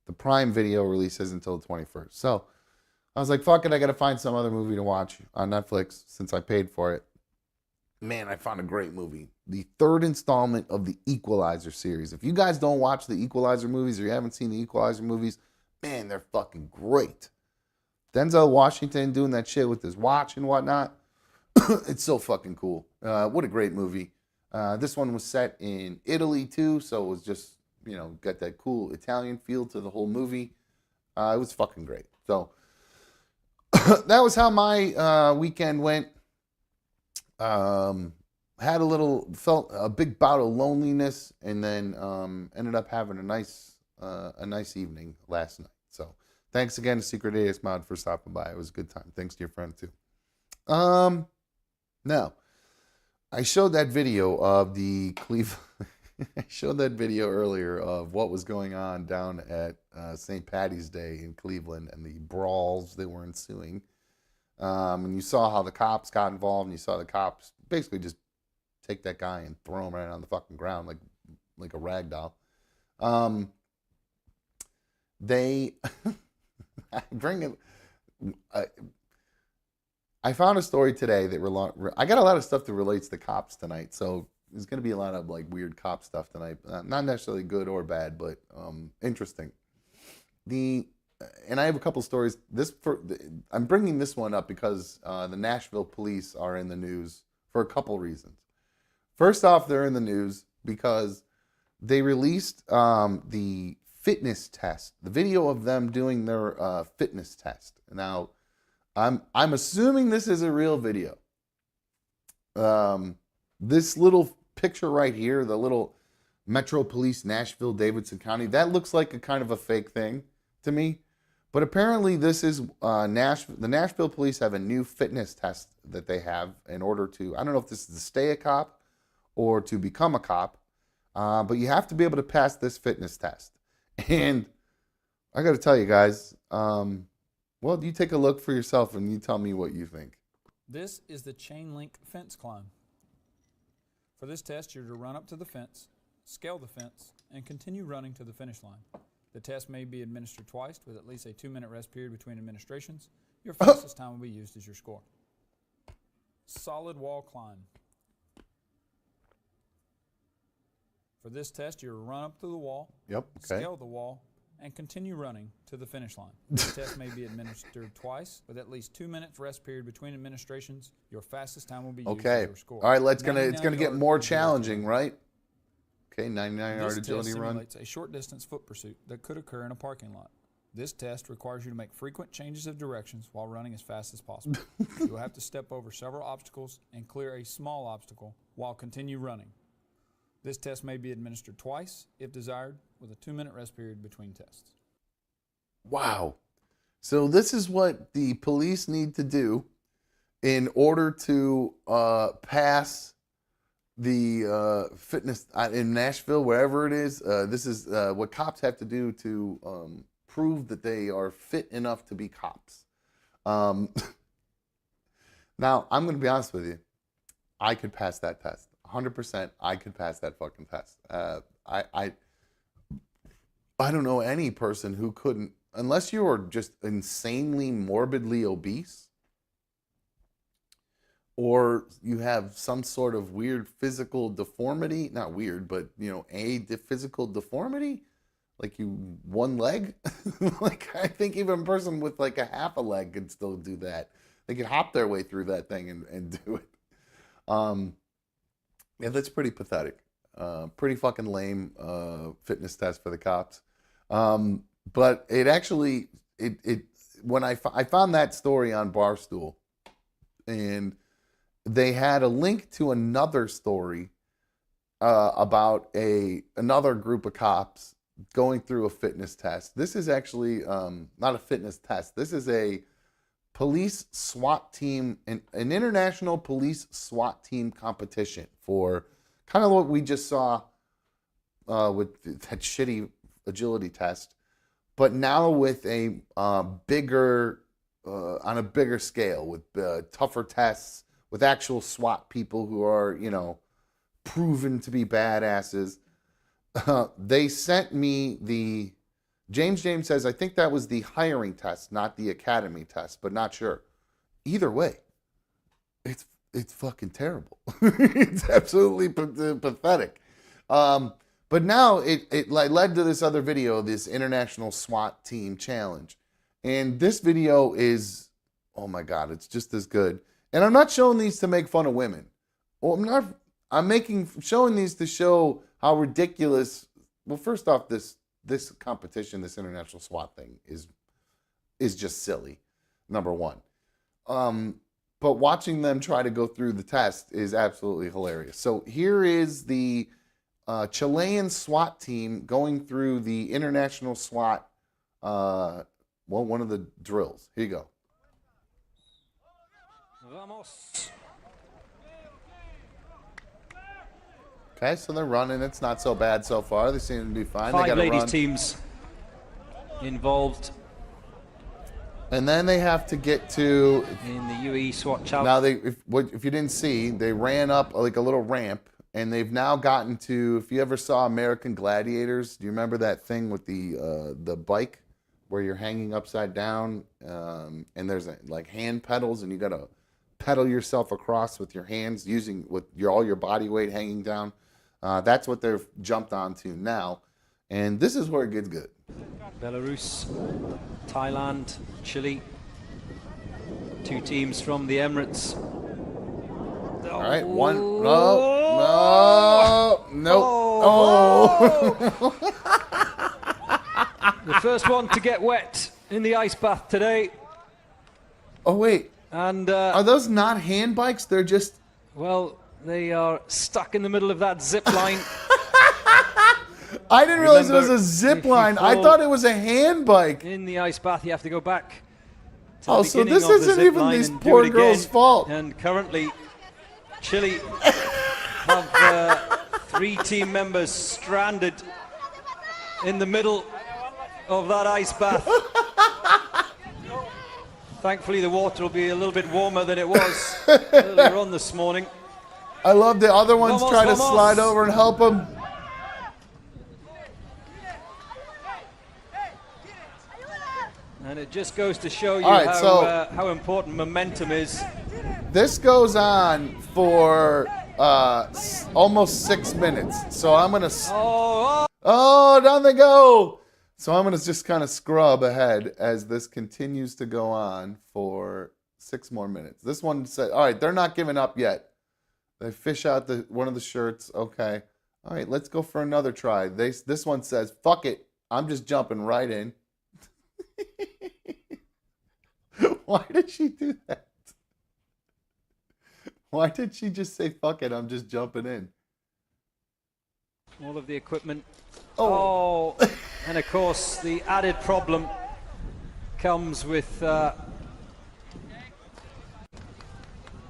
the Prime Video release isn't until the 21st. So I was like, fuck it, I got to find some other movie to watch on Netflix since I paid for it. Man, I found a great movie. The third installment of the Equalizer series. If you guys don't watch the Equalizer movies or you haven't seen the Equalizer movies, man, they're fucking great. Denzel Washington doing that shit with his watch and whatnot. It's so fucking cool. What a great movie. This one was set in Italy too, so it was just, got that cool Italian feel to the whole movie. It was fucking great. So that was how my weekend went. Felt a big bout of loneliness, and then ended up having a nice evening last night. So thanks again to Secret AS Mod for stopping by. It was a good time. Thanks to your friend too. Now, I showed that video of the Cleveland. I showed that video earlier of what was going on down at St. Patty's Day in Cleveland and the brawls that were ensuing. And you saw how the cops got involved, and you saw the cops basically just take that guy and throw him right on the fucking ground like a rag doll. They bring it. I found a story today that I got a lot of stuff that relates to cops tonight, so there's going to be a lot of like weird cop stuff tonight. Not necessarily good or bad, but interesting. And I have a couple stories. I'm bringing this one up because the Nashville police are in the news for a couple reasons. First off, they're in the news because they released the fitness test, the video of them doing their fitness test. Now, I'm assuming this is a real video. This little picture right here, the little Metro Police Nashville Davidson County, that looks like a kind of a fake thing to me. But apparently this is the Nashville police have a new fitness test that they have in order to, I don't know if this is to stay a cop or to become a cop, but you have to be able to pass this fitness test. And I got to tell you guys, well, you take a look for yourself and you tell me what you think. This is the chain link fence climb. For this test, you're to run up to the fence, scale the fence, and continue running to the finish line. The test may be administered twice with at least a 2-minute rest period between administrations. Your fastest time will be used as your score. Solid wall climb. For this test, you're to run up to the wall, scale the wall, and continue running to the finish line. The test may be administered twice with at least 2 minutes rest period between administrations. Your fastest time will be used as your score. All right, it's gonna get more challenging, right? Okay, 99-yard agility run. This test simulates a short distance foot pursuit that could occur in a parking lot. This test requires you to make frequent changes of directions while running as fast as possible. You will have to step over several obstacles and clear a small obstacle while continue running. This test may be administered twice, if desired, with a 2-minute rest period between tests. Wow. So this is what the police need to do in order to pass the fitness in Nashville, wherever it is. This is what cops have to do to prove that they are fit enough to be cops. Now, I'm going to be honest with you. I could pass that test 100%, I could pass that fucking test. I don't know any person who couldn't, unless you are just insanely morbidly obese or you have some sort of weird physical deformity, not weird, but physical deformity, like you one leg. Like I think even a person with like a half a leg could still do that. They could hop their way through that thing and do it. Yeah, that's pretty pathetic. Pretty fucking lame fitness test for the cops. But it actually when I found that story on Barstool, and they had a link to another story about another group of cops going through a fitness test. This is actually not a fitness test. This is a police SWAT team, an international police SWAT team competition for kind of what we just saw with that shitty agility test, but now with a bigger, on a bigger scale, with tougher tests, with actual SWAT people who are, proven to be badasses. They sent me the James says, I think that was the hiring test, not the academy test, but not sure. Either way, it's fucking terrible. It's absolutely pathetic. But now it led to this other video, this international SWAT team challenge. And this video is, oh my God, it's just as good. And I'm not showing these to make fun of women. Well, I'm showing these to show how ridiculous. Well, first off, this competition, this international SWAT thing is just silly, number one. But watching them try to go through the test is absolutely hilarious. So here is the Chilean SWAT team going through the international SWAT, one of the drills. Here you go. Vamos. Okay, so they're running. It's not so bad so far. They seem to be fine. They 5 gotta ladies run. teams involved And then they have to get to in the UE SWAT challenge. now. If you didn't see, they ran up like a little ramp, and they've now gotten to. If you ever saw American Gladiators, do you remember that thing with the bike where you're hanging upside down, and there's like hand pedals, and you gotta pedal yourself across with your hands using all your body weight hanging down. That's what they've jumped onto now, and this is where it gets good. Belarus, Thailand, Chile. 2 teams from the Emirates. All right, one. No. Oh. The first one to get wet in the ice bath today. Oh wait. And Are those not hand bikes? They're just. well, they are stuck in the middle of that zip line. I didn't realize it was a Remember, zip if you line. I fall thought it was a hand bike. In the ice bath, you have to go back to Oh, the so beginning this of the isn't zip even line these and poor do it girls' again. fault. And currently, Chile have 3 team members stranded in the middle of that ice bath. Thankfully, the water will be a little bit warmer than it was earlier on this morning. I love the other ones Vamos, try to vamos. slide over and help them. And it just goes to show you All right, how important momentum is. This goes on for almost 6 minutes. So I'm gonna. Oh, down they go. So I'm gonna just kind of scrub ahead as this continues to go on for 6 more minutes. This one said, "All right, they're not giving up yet." They fish out one of the shirts. Okay. All right, let's go for another try. This one says, "Fuck it, I'm just jumping right in." Why did she do that? Why did she just say, "Fuck it, I'm just jumping in"? All of the equipment. Oh. And of course, the added problem comes with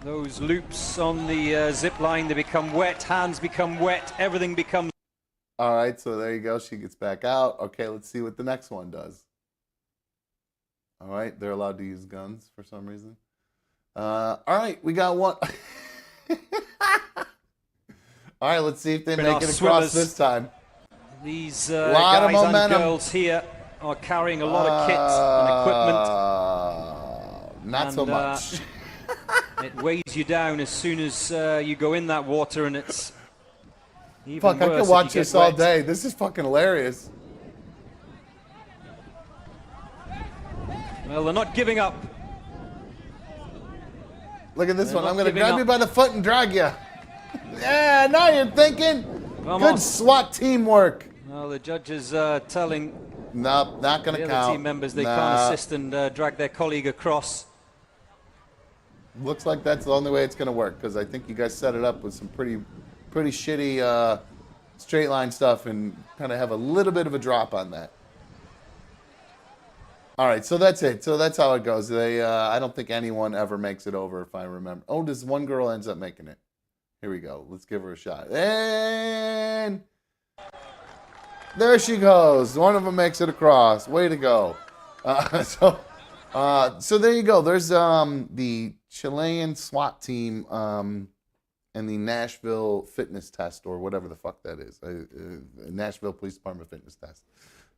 those loops on the zip line. They become wet, hands become wet, everything becomes. All right, so there you go. She gets back out. Okay, let's see what the next one does. All right, they're allowed to use guns for some reason. All right, we got one. All right, let's see if they And make our it across swimmers. this time. These Lot of guys and momentum. girls here are carrying a lot of kit and equipment. Not so And, much. It weighs you down as soon as you go in that water, and it's even Fuck, I worse could if watch you this get all wet. day. This is fucking hilarious. Well, they're not giving up. Look at this They're one. not I'm going to giving grab up. you by the foot and drag you. Yeah, now you're thinking. Come Good on. SWAT teamwork. Well, the judges telling Nope, not going the to other count. team members they Nah. can't assist and drag their colleague across. Looks like that's the only way it's going to work, because I think you guys set it up with some pretty shitty straight line stuff and kind of have a little bit of a drop on that. All right, so that's it. So that's how it goes. They, I don't think anyone ever makes it over, if I remember. Oh, this one girl ends up making it. Here we go. Let's give her a shot. And there she goes. One of them makes it across. Way to go. So there you go. There's the Chilean SWAT team and the Nashville fitness test, or whatever the fuck that is. Nashville Police Department fitness test.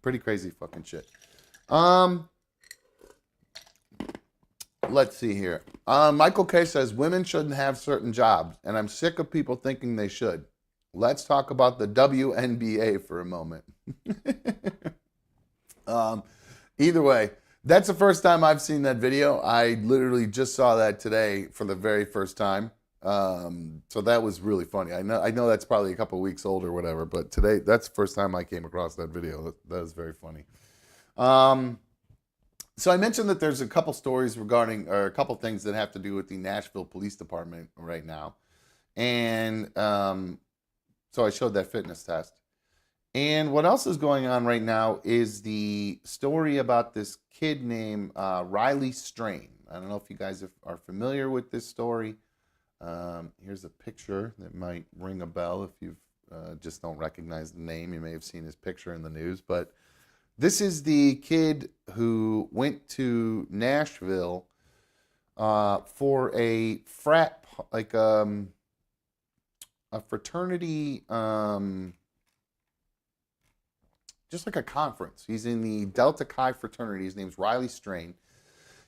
Pretty crazy fucking shit. Let's see here. Michael K says women shouldn't have certain jobs, and I'm sick of people thinking they should. Let's talk about the WNBA for a moment. Either way, that's the first time I've seen that video. I literally just saw that today for the very first time. So that was really funny. I know that's probably a couple weeks old or whatever, but today, that's the first time I came across that video. That was very funny. So I mentioned that there's a couple stories regarding, or a couple things that have to do with the Nashville Police Department right now. And so I showed that fitness test. And what else is going on right now is the story about this kid named Riley Strain. I don't know if you guys are familiar with this story. Here's a picture that might ring a bell if you just don't recognize the name. You may have seen his picture in the news, but this is the kid who went to Nashville for a frat, like a fraternity, just like a conference. He's in the Delta Chi fraternity. His name's Riley Strain.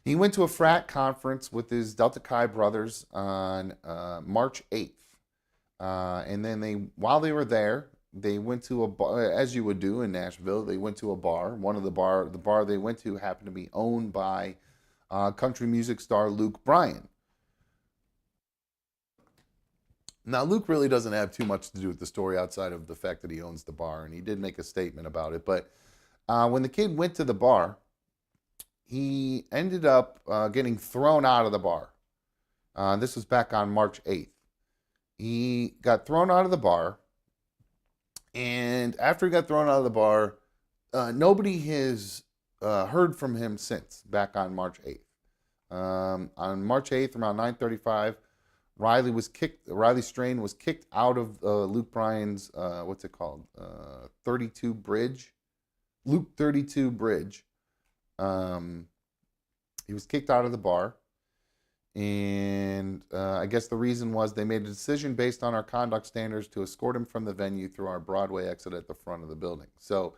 He went to a frat conference with his Delta Chi brothers on March 8th. And then while they were there, they went to a bar, as you would do in Nashville. They went to a bar. The bar they went to happened to be owned by country music star Luke Bryan. Now, Luke really doesn't have too much to do with the story outside of the fact that he owns the bar, and he did make a statement about it. But when the kid went to the bar, he ended up getting thrown out of the bar. This was back on March 8th. He got thrown out of the bar. And after he got thrown out of the bar, nobody has heard from him since, back on March 8th. On March 8th, around 9:35, Riley Strain was kicked out of Luke Bryan's, what's it called? 32 Bridge. Luke 32 Bridge. He was kicked out of the bar. And I guess the reason was they made a decision based on our conduct standards to escort him from the venue through our Broadway exit at the front of the building. So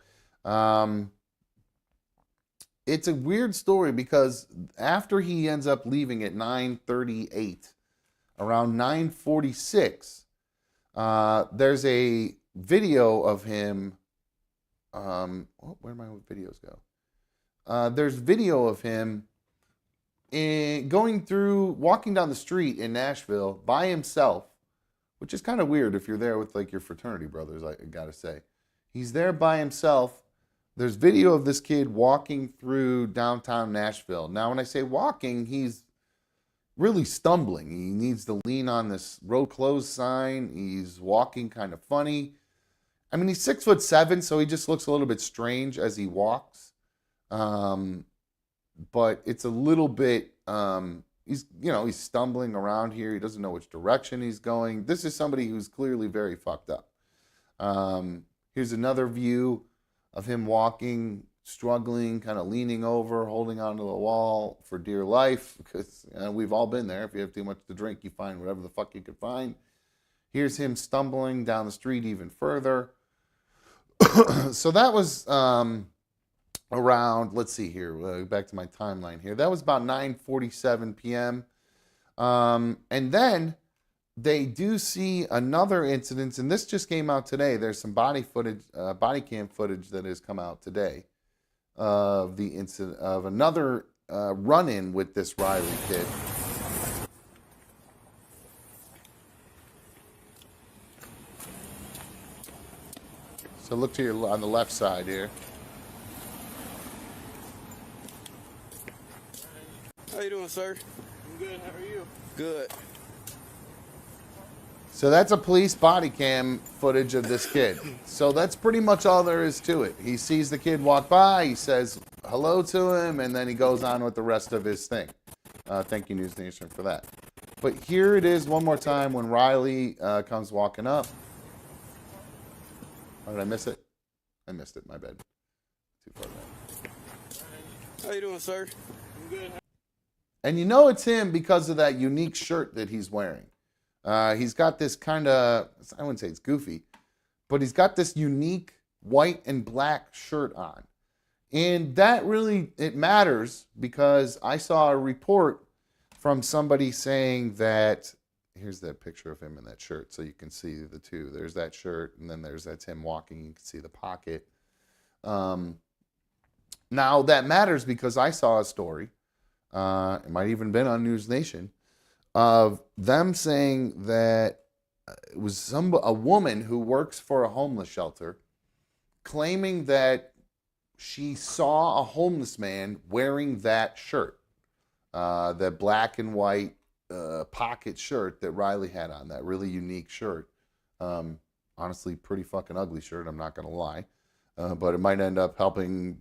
it's a weird story, because after he ends up leaving at 9:38, around 9:46, there's a video of him. Where did my videos go? There's video of him walking down the street in Nashville by himself, which is kind of weird if you're there with like your fraternity brothers, I gotta say. He's there by himself. There's video of this kid walking through downtown Nashville. Now, when I say walking, he's really stumbling. He needs to lean on this road closed sign. He's walking kind of funny. I mean, he's 6'7", so he just looks a little bit strange as he walks. But it's a little bit, he's stumbling around here. He doesn't know which direction he's going. This is somebody who's clearly very fucked up. Here's another view of him walking, struggling, kind of leaning over, holding onto the wall for dear life, because we've all been there. If you have too much to drink, you find whatever the fuck you can find. Here's him stumbling down the street even further. So that was around, let's see here, back to my timeline here. That was about 9:47 p.m. And then they do see another incident, and this just came out today. There's some body cam footage that has come out today of the incident of another run-in with this Riley kid. So look to your on the left side here. How you doing, sir? I'm good. How are you? Good. So that's a police body cam footage of this kid. So that's pretty much all there is to it. He sees the kid walk by, he says hello to him, and then he goes on with the rest of his thing. Thank you, News Nation, for that. But here it is one more time when Riley comes walking up. Oh, did I miss it? I missed it. My bad. Too far back. How you doing, sir? I'm good. And you know it's him because of that unique shirt that he's wearing. He's got this kind of, I wouldn't say it's goofy, but he's got this unique white and black shirt on. And that really, it matters because I saw a report from somebody saying that, here's that picture of him in that shirt so you can see the two. There's that shirt and then that's him walking. You can see the pocket. Now that matters because I saw a story, it might even been on News Nation, of them saying that it was a woman who works for a homeless shelter claiming that she saw a homeless man wearing that shirt, that black and white pocket shirt that Riley had on, that really unique shirt. Honestly, pretty fucking ugly shirt, I'm not going to lie. But it might end up helping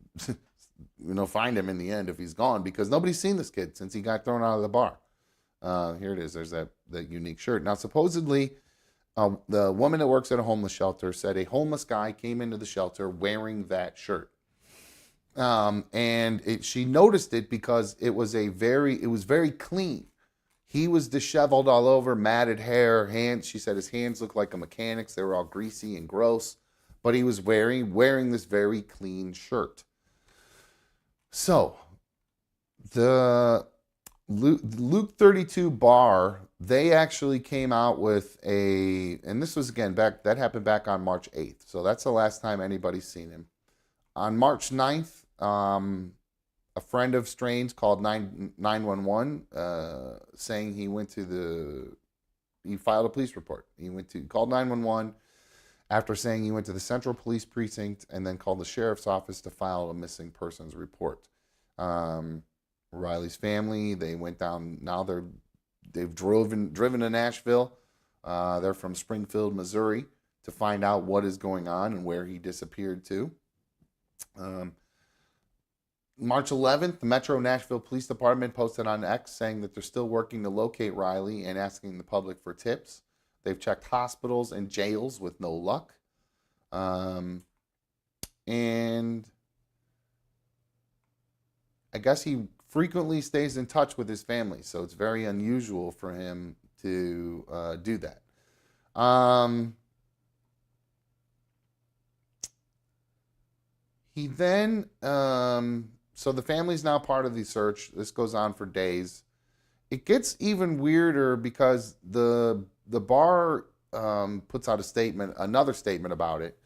find him in the end if he's gone, because nobody's seen this kid since he got thrown out of the bar. Here it is. There's that unique shirt. Now, supposedly, the woman that works at a homeless shelter said a homeless guy came into the shelter wearing that shirt. And she noticed it because it was very clean. He was disheveled all over, matted hair, hands. She said his hands looked like a mechanic's. They were all greasy and gross, but he was wearing this very clean shirt. So, the Luke 32 bar, they actually came out with and this was again that happened back on March 8th. So that's the last time anybody's seen him. On March 9th, a friend of Strain's called 911, saying he filed a police report. He called 911 after saying he went to the Central Police Precinct and then called the sheriff's office to file a missing persons report. Riley's family, they went down. Now they've driven to Nashville. They're from Springfield, Missouri, to find out what is going on and where he disappeared to. March 11th, the Metro Nashville Police Department posted on X saying that they're still working to locate Riley and asking the public for tips. They've checked hospitals and jails with no luck. And I guess he frequently stays in touch with his family, so it's very unusual for him to do that. He then, so the family's now part of the search. This goes on for days. It gets even weirder because the bar puts out another statement about it,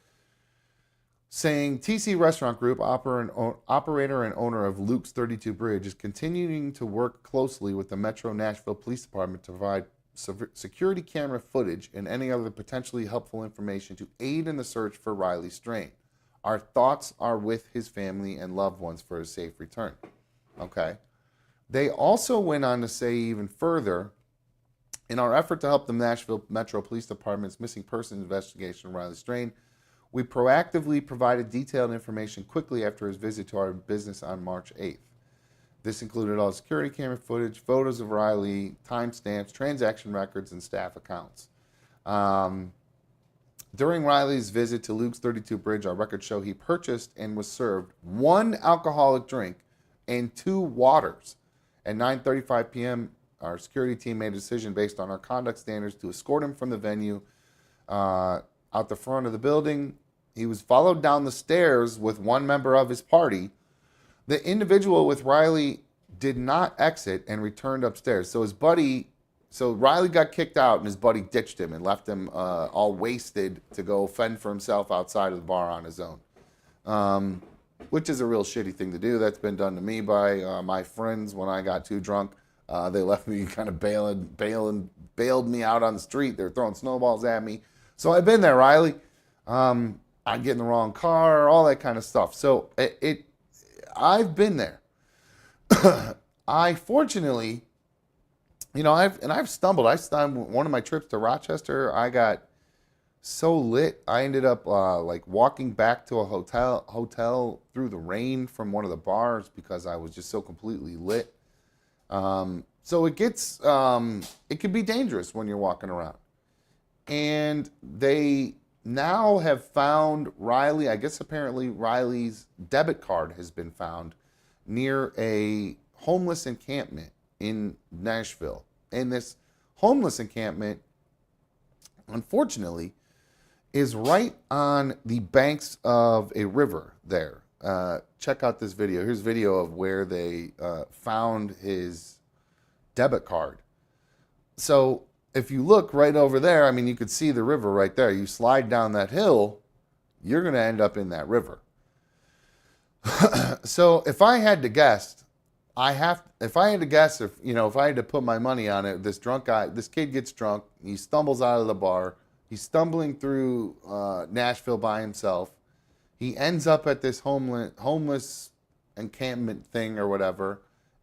saying TC Restaurant Group, operator and owner of Luke's 32 Bridge, is continuing to work closely with the Metro Nashville Police Department to provide security camera footage and any other potentially helpful information to aid in the search for Riley Strain. Our thoughts are with his family and loved ones for his safe return. Okay. They also went on to say even further, in our effort to help the Nashville Metro Police Department's missing persons investigation of Riley Strain, we proactively provided detailed information quickly after his visit to our business on March 8th. This included all security camera footage, photos of Riley, timestamps, transaction records, and staff accounts. During Riley's visit to Luke's 32 Bridge, our records show he purchased and was served 1 alcoholic drink and 2 waters. At 9:35 p.m., our security team made a decision based on our conduct standards to escort him from the venue out the front of the building. He was followed down the stairs with one member of his party. The individual with Riley did not exit and returned upstairs. So Riley got kicked out and his buddy ditched him and left him all wasted to go fend for himself outside of the bar on his own. Which is a real shitty thing to do. That's been done to me by my friends when I got too drunk. They left me kind of bailed me out on the street. They're throwing snowballs at me. So I've been there, Riley. I get in the wrong car, all that kind of stuff. So I've been there. I fortunately, I've stumbled. One of my trips to Rochester, I got so lit. I ended up like walking back to a hotel through the rain from one of the bars because I was just so completely lit. So it can be dangerous when you're walking around. And they now have found Riley. I guess apparently Riley's debit card has been found near a homeless encampment in Nashville. And this homeless encampment, unfortunately, is right on the banks of a river there. Check out this video. Here's video of where they found his debit card. So if you look right over there, I mean, you could see the river right there. You slide down that hill, you're going to end up in that river. So if I had to guess, if I had to put my money on it, this kid gets drunk, he stumbles out of the bar, he's stumbling through Nashville by himself. He ends up at this homeless encampment thing or whatever,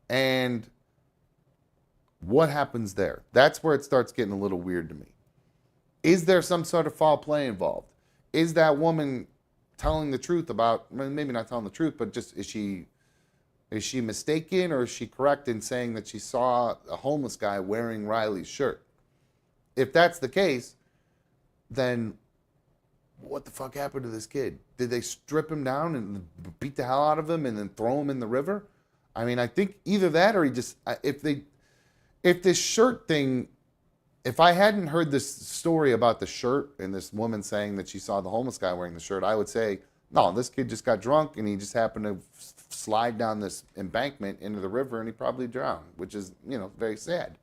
and what happens there? That's where it starts getting a little weird to me. Is there some sort of foul play involved? Is that woman telling the truth about, maybe not telling the truth, but just is she mistaken or is she correct in saying that she saw a homeless guy wearing Riley's shirt? If that's the case, then what the fuck happened to this kid? Did they strip him down and beat the hell out of him and then throw him in the river? I mean, I think either that or he just, if this shirt thing, if I hadn't heard this story about the shirt and this woman saying that she saw the homeless guy wearing the shirt, I would say, no, this kid just got drunk and he just happened to slide down this embankment into the river and he probably drowned, which is, very sad.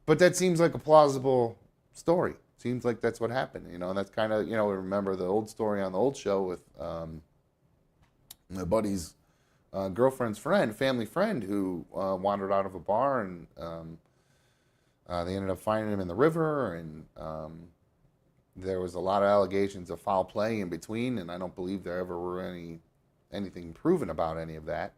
But that seems like a plausible story. Seems like that's what happened. And that's kind of, remember the old story on the old show with my buddy's girlfriend's family friend who wandered out of a bar and they ended up finding him in the river, and there was a lot of allegations of foul play in between, and I don't believe there ever were anything proven about any of that.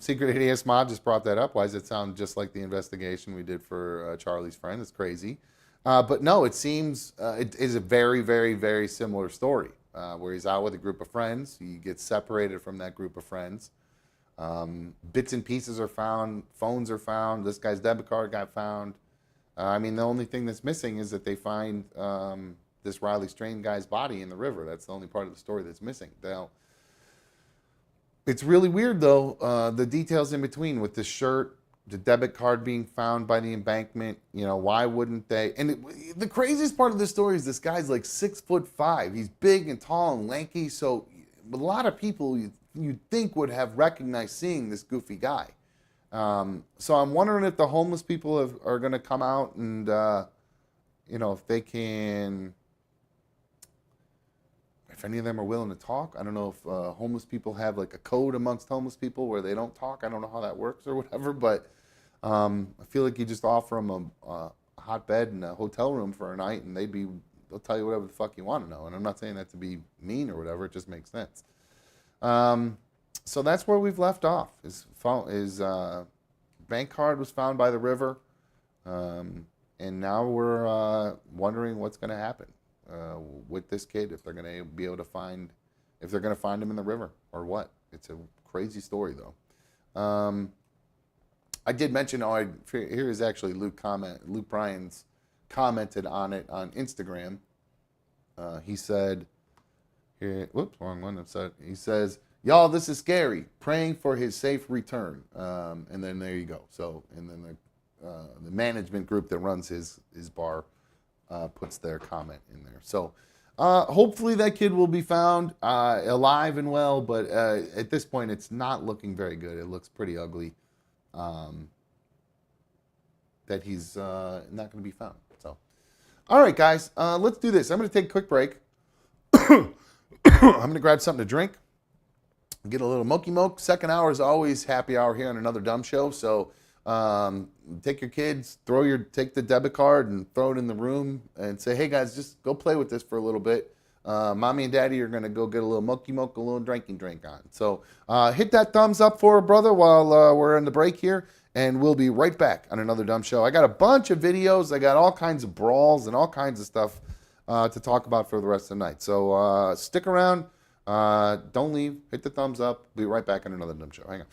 Secret ADS Mod just brought that up. Why does it sound just like the investigation we did for Charlie's friend? It's crazy. But no, it seems it is a very, very, very similar story. Where he's out with a group of friends. He gets separated from that group of friends. Bits and pieces are found. Phones are found. This guy's debit card got found. The only thing that's missing is that they find this Riley Strain guy's body in the river. That's the only part of the story that's missing. Now, it's really weird, though, the details in between with the shirt, the debit card being found by the embankment. Why wouldn't they? And the craziest part of this story is this guy's like 6'5". He's big and tall and lanky. So a lot of people you'd think would have recognized seeing this goofy guy. So I'm wondering if the homeless people are going to come out and, if they can, if any of them are willing to talk. I don't know if homeless people have like a code amongst homeless people where they don't talk. I don't know how that works or whatever, but I feel like you just offer them a hot bed and a hotel room for a night and they'll tell you whatever the fuck you want to know. And I'm not saying that to be mean or whatever. It just makes sense. So that's where we've left off. His bank card was found by the river. And now we're wondering what's going to happen with this kid, if they're going to be able to find him in the river or what. It's a crazy story, though. I did mention, here is actually Luke Bryan's commented on it on Instagram. He said, whoops, wrong one. He says, y'all, this is scary. Praying for his safe return. And then there you go. So, and then the management group that runs his bar puts their comment in there. So hopefully that kid will be found alive and well, but at this point it's not looking very good. It looks pretty ugly that he's not going to be found. So, all right, guys, let's do this. I'm going to take a quick break. I'm going to grab something to drink, get a little mokey moke. Second hour is always happy hour here on Another Dumb Show. So take your kids, take the debit card and throw it in the room and say, hey guys, just go play with this for a little bit. Mommy and daddy are going to go get a little mokey moke, a little drinking drink on. So hit that thumbs up for a brother while we're in the break here. And we'll be right back on Another Dumb Show. I got a bunch of videos. I got all kinds of brawls and all kinds of stuff to talk about for the rest of the night. So stick around. Don't leave. Hit the thumbs up. We'll be right back on Another Dumb Show. Hang on.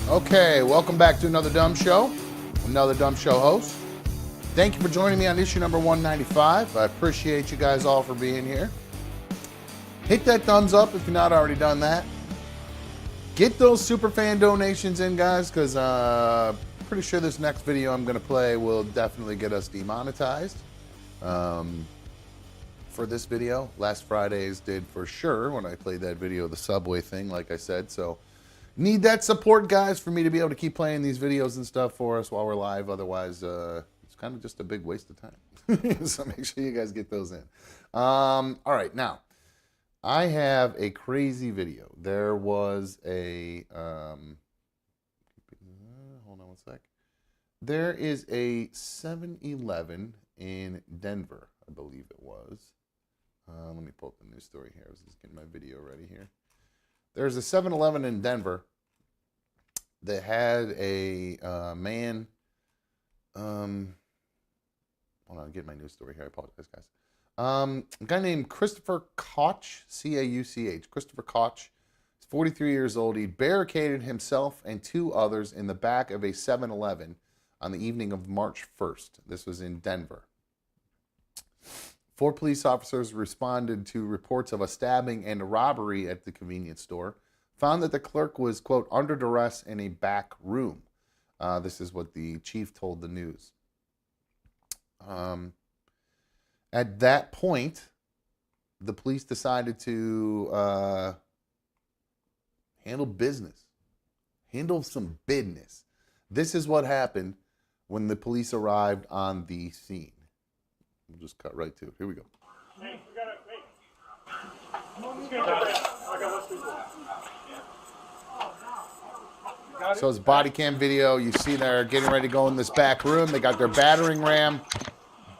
Okay, welcome back to another Dumb Show. Another Dumb Show host. Thank you for joining me on issue number 195. I appreciate you guys all for being here. Hit that thumbs up if you're not already done that. Get those super fan donations in, guys, because pretty sure this next video I'm going to play will definitely get us demonetized. For this video, last Friday's did for sure when I played that video, the subway thing, like I said. So need that support, guys, for me to be able to keep playing these videos and stuff for us while we're live. Otherwise, it's kind of just a big waste of time. So make sure you guys get those in. All right, now I have a crazy video. There was a hold on one sec. There is a 7-Eleven in Denver, I believe it was. Let me pull up the news story here. I was just getting my video ready here. There's a 7-Eleven in Denver that had a man. Hold on, get my news story here. I apologize, guys. A guy named Christopher Koch, C-A-U-C-H. Christopher Koch is 43 years old. He barricaded himself and 2 others in the back of a 7-Eleven on the evening of March 1st. This was in Denver. 4 police officers responded to reports of a stabbing and a robbery at the convenience store, found that the clerk was, quote, under duress in a back room. This is what the chief told the news. At that point, the police decided to handle business, handle some business. This is what happened when the police arrived on the scene. We'll just cut right to it. Here we go. Hey, we gotta wait. So it's body cam video. You see they're getting ready to go in this back room. They got their battering ram.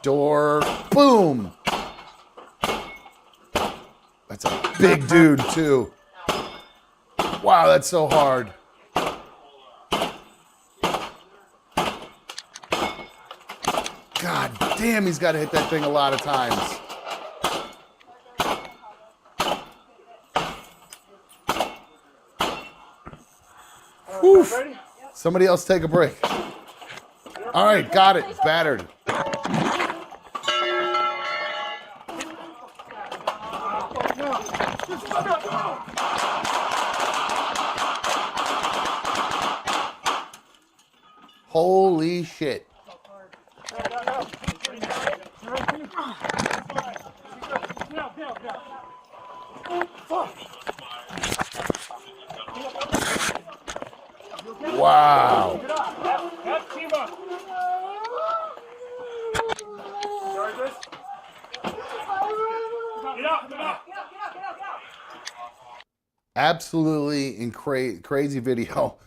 Door. Boom. That's a big dude, too. Wow, that's so hard. God damn, he's got to hit that thing a lot of times. Oof. Somebody else take a break. All right, got it. Battered. Holy shit. Wow. Absolutely crazy video.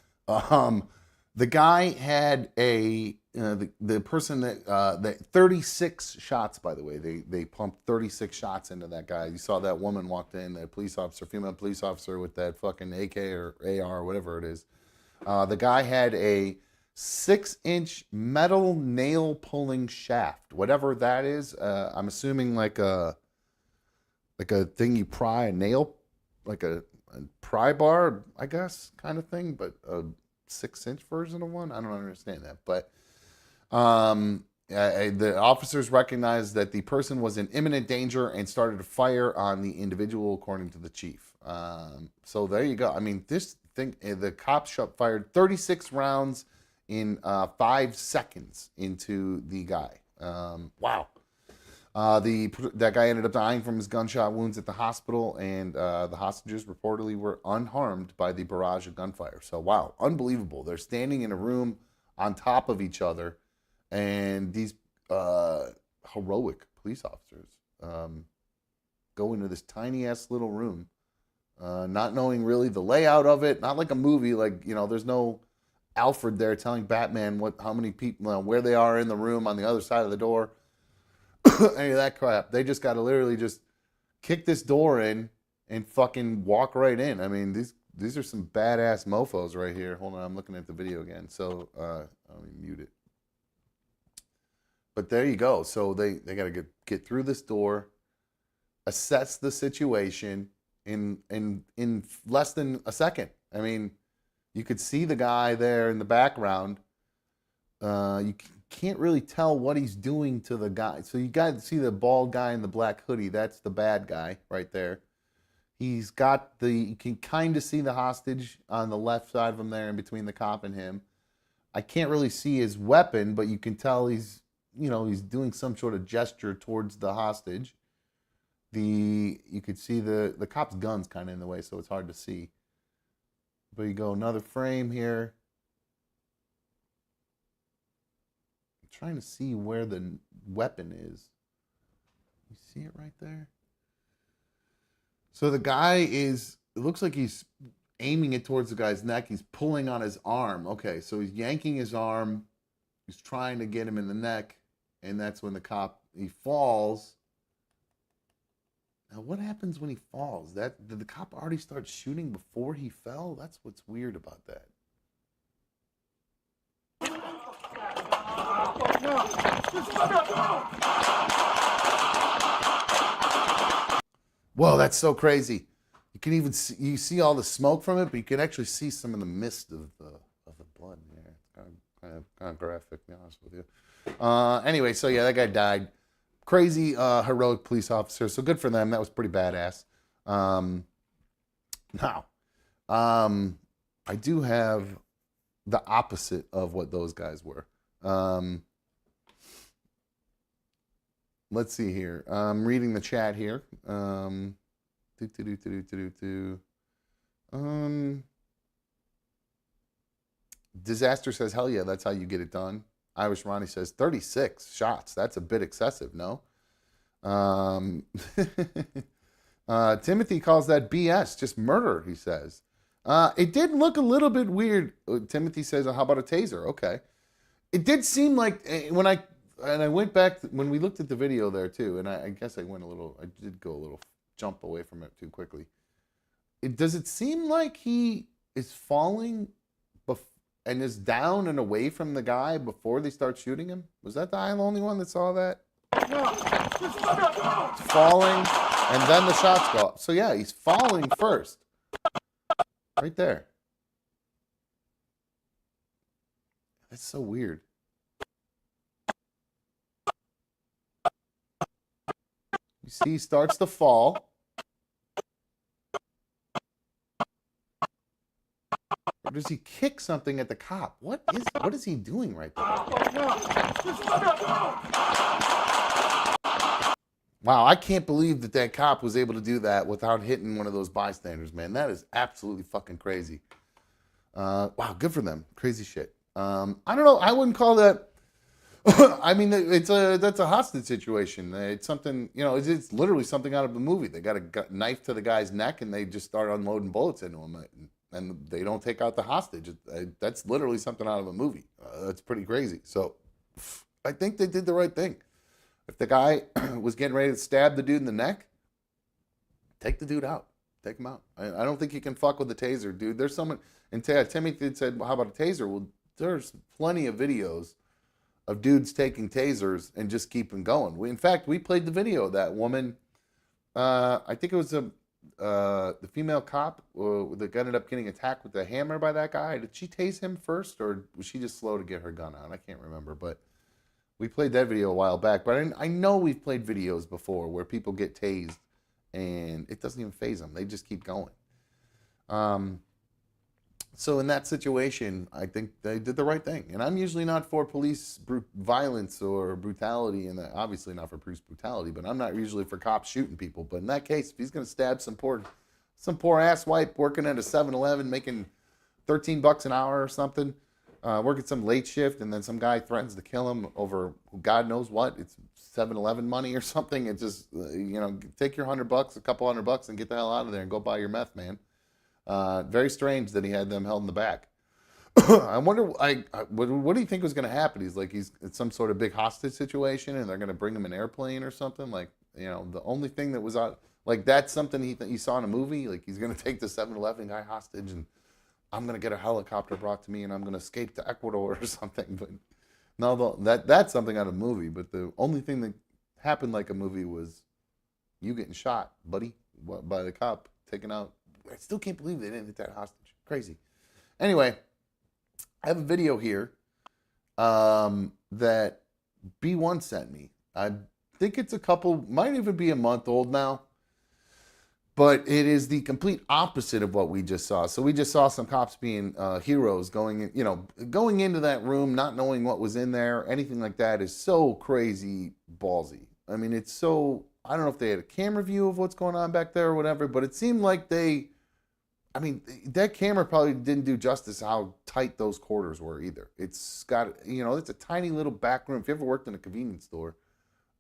The guy had a the person that 36 shots, by the way. They pumped 36 shots into that guy. You saw that woman walked in, that police officer, female police officer with that fucking AK or AR or whatever it is. The guy had a 6-inch metal nail pulling shaft, whatever that is. I'm assuming like a thing you pry a nail, like a pry bar, I guess, kind of thing, but a 6-inch version of one. I don't understand that, but the officers recognized that the person was in imminent danger and started to fire on the individual, according to the chief. So there you go. I mean, this thing, the cops fired 36 rounds in 5 seconds into the guy. Wow. That guy ended up dying from his gunshot wounds at the hospital, and the hostages reportedly were unharmed by the barrage of gunfire. So, wow, unbelievable. They're standing in a room on top of each other, and these heroic police officers go into this tiny-ass little room, not knowing really the layout of it, not like a movie, like, you know, there's no Alfred there telling Batman how many people, where they are in the room on the other side of the door. Any of that crap. They just got to literally just kick this door in and fucking walk right in. I mean, these are some badass mofos right here. Hold on, I'm looking at the video again. So let me mute it. But there you go. So they got to get through this door, assess the situation in less than a second. I mean, You could see the guy there in the background. Can't really tell what he's doing to the guy. So you got to see the bald guy in the black hoodie. That's the bad guy right there. He's got you can kind of see the hostage on the left side of him there in between the cop and him. I can't really see his weapon, but you can tell he's doing some sort of gesture towards the hostage. You could see the cop's gun's kind of in the way, so it's hard to see. But you go another frame here. I'm trying to see where the weapon is. You see it right there? So the guy it looks like he's aiming it towards the guy's neck. He's pulling on his arm. Okay, so he's yanking his arm. He's trying to get him in the neck. And that's when he falls. Now, what happens when he falls? Did the cop already start shooting before he fell? That's what's weird about that. Whoa, that's so crazy. You can even see all the smoke from it, but you can actually see some of the mist of the blood. Yeah, it's kind of graphic, to be honest with you. Anyway, so yeah, that guy died. Crazy, heroic police officer. So good for them. That was pretty badass. Now, I do have the opposite of what those guys were. Let's see here. I'm reading the chat here. Disaster says, hell yeah, that's how you get it done. Irish Ronnie says, 36 shots. That's a bit excessive, no? Timothy calls that BS, just murder, he says. It did look a little bit weird. Timothy says, how about a taser? Okay. It did seem like when I went back, when we looked at the video there too, and I guess I did go a little jump away from it too quickly. Does it seem like he is falling and is down and away from the guy before they start shooting him? Was that the only one that saw that? It's falling, and then the shots go up. So yeah, he's falling first. Right there. That's so weird. You see, he starts to fall. Or does he kick something at the cop? What is he doing right there? Wow, I can't believe that cop was able to do that without hitting one of those bystanders, man. That is absolutely fucking crazy. Wow, good for them. Crazy shit. I don't know. I wouldn't call that. I mean, that's a hostage situation. It's something, it's literally something out of a movie. They got a knife to the guy's neck and they just start unloading bullets into him. And they don't take out the hostage. That's literally something out of a movie. That's pretty crazy. So I think they did the right thing. If the guy was getting ready to stab the dude in the neck, take the dude out. Take him out. I don't think you can fuck with the taser, dude. There's someone, and Timothy said, well, how about a taser? Well, there's plenty of videos of dudes taking tasers and just keeping going. In fact, we played the video of that woman. I think it was the female cop that ended up getting attacked with a hammer by that guy. Did she tase him first, or was she just slow to get her gun out? I can't remember, but we played that video a while back. But I know we've played videos before where people get tased and it doesn't even faze them. They just keep going. So in that situation, I think they did the right thing. And I'm usually not for police violence or brutality, and obviously not for police brutality, but I'm not usually for cops shooting people. But in that case, if he's going to stab some poor ass wipe working at a 7-Eleven making $13 an hour or something, working some late shift, and then some guy threatens to kill him over God knows what, it's 7-Eleven money or something, it's just, take your $100, a couple $100, and get the hell out of there and go buy your meth, man. Very strange that he had them held in the back. I wonder, what do you think was going to happen? He's it's some sort of big hostage situation, and they're going to bring him an airplane or something. The only thing that was on, that's something he saw in a movie. He's going to take the 7-Eleven guy hostage, and I'm going to get a helicopter brought to me, and I'm going to escape to Ecuador or something. But no, that's something out of a movie. But the only thing that happened like a movie was you getting shot, buddy, by the cop, taken out. I still can't believe they didn't hit that hostage. Crazy. Anyway, I have a video here that B1 sent me. I think it's might even be a month old now. But it is the complete opposite of what we just saw. So we just saw some cops being heroes, going into that room, not knowing what was in there. Anything like that is so crazy ballsy. I mean, it's so, I don't know if they had a camera view of what's going on back there or whatever, but it seemed like that camera probably didn't do justice how tight those quarters were either. It's got, it's a tiny little back room. If you ever worked in a convenience store,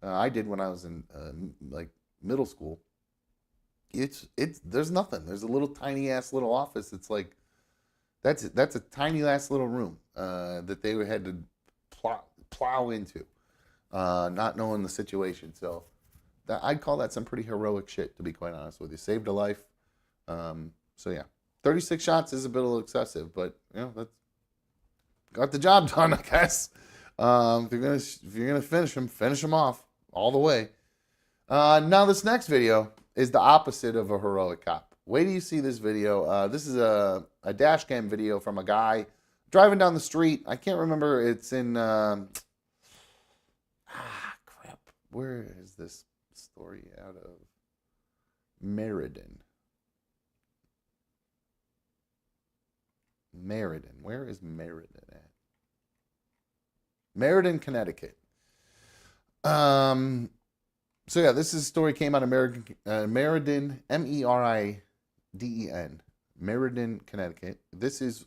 I did when I was in middle school. There's nothing. There's a little tiny ass little office. It's like that's a tiny ass little room that they had to plow into, not knowing the situation. So I'd call that some pretty heroic shit, to be quite honest with you. Saved a life. So yeah, 36 shots is a bit excessive, but that's got the job done, I guess. If you're gonna finish them off all the way. Now this next video is the opposite of a heroic cop. Wait till you see this video. This is a dash cam video from a guy driving down the street. I can't remember. It's in crap. Where is this story out of? Meriden. Where is Meriden at? Meriden, Connecticut. So yeah, this story came out of Meriden, Meridden, Meriden, Connecticut. This is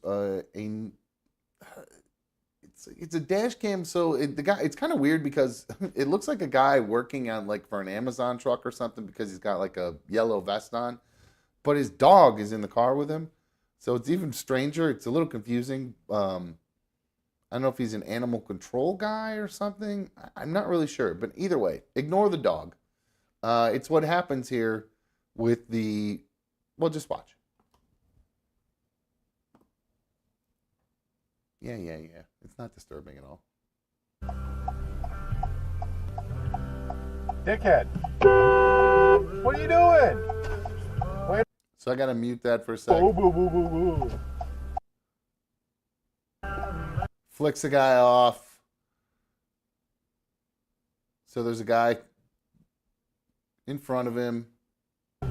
it's a dash cam. So it's kind of weird because it looks like a guy working on for an Amazon truck or something, because he's got like a yellow vest on, but his dog is in the car with him. So it's even stranger. It's a little confusing. I don't know if he's an animal control guy or something. I'm not really sure. But either way, ignore the dog. It's what happens here with well, just watch. Yeah. It's not disturbing at all. Dickhead. What are you doing? Wait. So I got to mute that for a second. Boo, boo, boo, boo, boo. Flicks the guy off. So there's a guy in front of him. He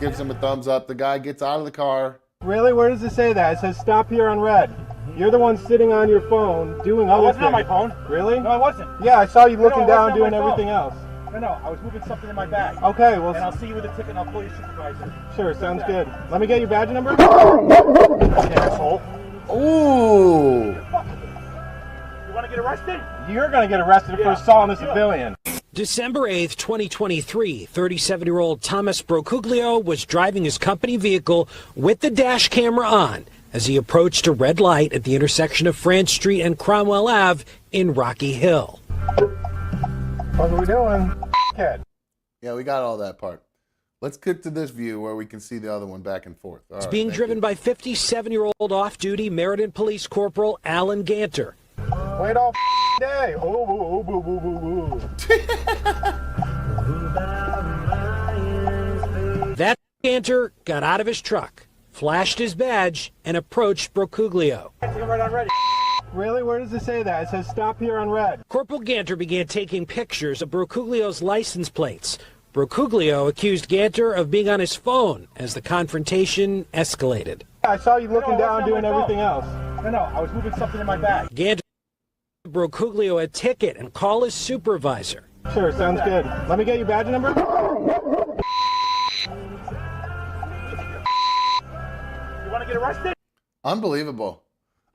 gives him a thumbs up. The guy gets out of the car. Really? Where does it say that? It says stop here on red. You're the one sitting on your phone doing other things. I wasn't on my phone. Really? No, I wasn't. Yeah, I saw you looking down doing everything else. No, I was moving something in my bag. Okay, well... And I'll see you with a ticket and I'll call your supervisor. Sure, sounds good. Let me get your badge number. Okay, asshole. Ooh! You want to get arrested? You're going to get arrested for assaulting a civilian. December 8th, 2023, 37-year-old Thomas Brocuglio was driving his company vehicle with the dash camera on as he approached a red light at the intersection of France Street and Cromwell Ave in Rocky Hill. What are we doing? Kid. Yeah, we got all that part. Let's get to this view where we can see the other one back and forth. It's being driven by 57-year-old off-duty Meriden Police Corporal Alan Ganter. Wait all day. Oh, boo, boo, boo, boo. That Ganter got out of his truck, flashed his badge, and approached Brocuglio. Really? Where does it say that? It says stop here on red. Corporal Ganter began taking pictures of Brocuglio's license plates. Brocuglio accused Ganter of being on his phone as the confrontation escalated. I saw you looking down doing everything else. No, I was moving something in my bag. Ganter gave Brocuglio a ticket and call his supervisor. Sure, sounds good. Let me get your badge number. You want to get arrested? Unbelievable.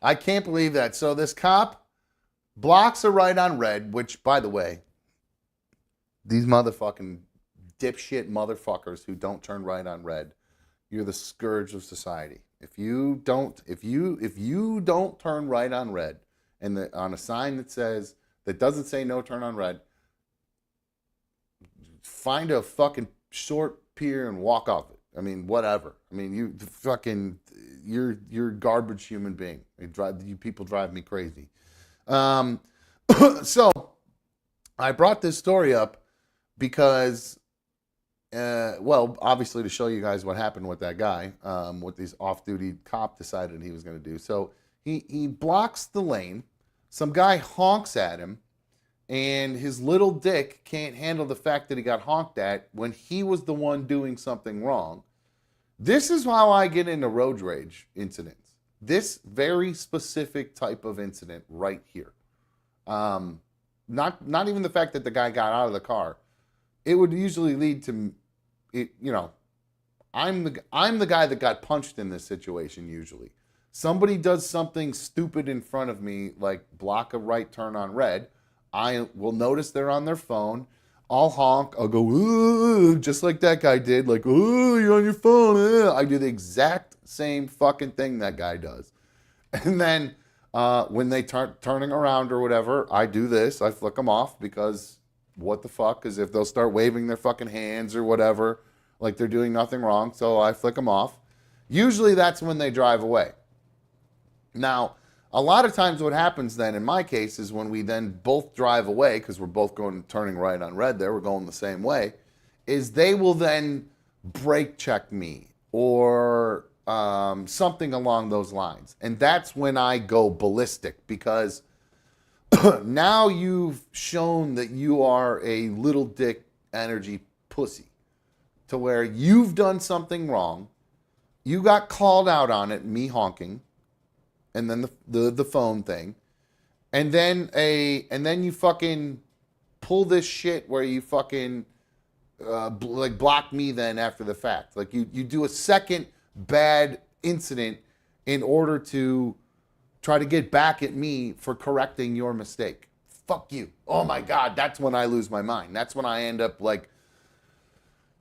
I can't believe that. So this cop blocks a right on red, which, by the way, these motherfucking dipshit motherfuckers who don't turn right on red, you're the scourge of society. If you don't turn right on red, and on a sign that doesn't say no turn on red, find a fucking short pier and walk off it. I mean, whatever. I mean, you're garbage human being. You people drive me crazy. So I brought this story up because well, obviously to show you guys what happened with that guy, what this off-duty cop decided he was going to do. So he blocks the lane. Some guy honks at him, and his little dick can't handle the fact that he got honked at when he was the one doing something wrong. This is how I get into road rage incidents. This very specific type of incident right here. Not even the fact that the guy got out of the car. It would usually lead to it, I'm the guy that got punched in this situation usually. Somebody does something stupid in front of me, like block a right turn on red. I will notice they're on their phone. I'll honk. I'll go, ooh, just like that guy did. Like, ooh, you're on your phone. I do the exact same fucking thing that guy does. And then when they turning around or whatever, I do this. I flick them off because what the fuck? Because if they'll start waving their fucking hands or whatever, like they're doing nothing wrong, so I flick them off. Usually that's when they drive away. Now, a lot of times what happens then in my case is when we then both drive away, because we're both turning right on red there, we're going the same way, is they will then brake check me or something along those lines. And that's when I go ballistic, because now you've shown that you are a little dick energy pussy, to where you've done something wrong, you got called out on it, me honking, and then the phone thing, and then you fucking pull this shit where you fucking like block me then after the fact. Like you do a second bad incident in order to try to get back at me for correcting your mistake. Fuck you. Oh my God, that's when I lose my mind. That's when I end up like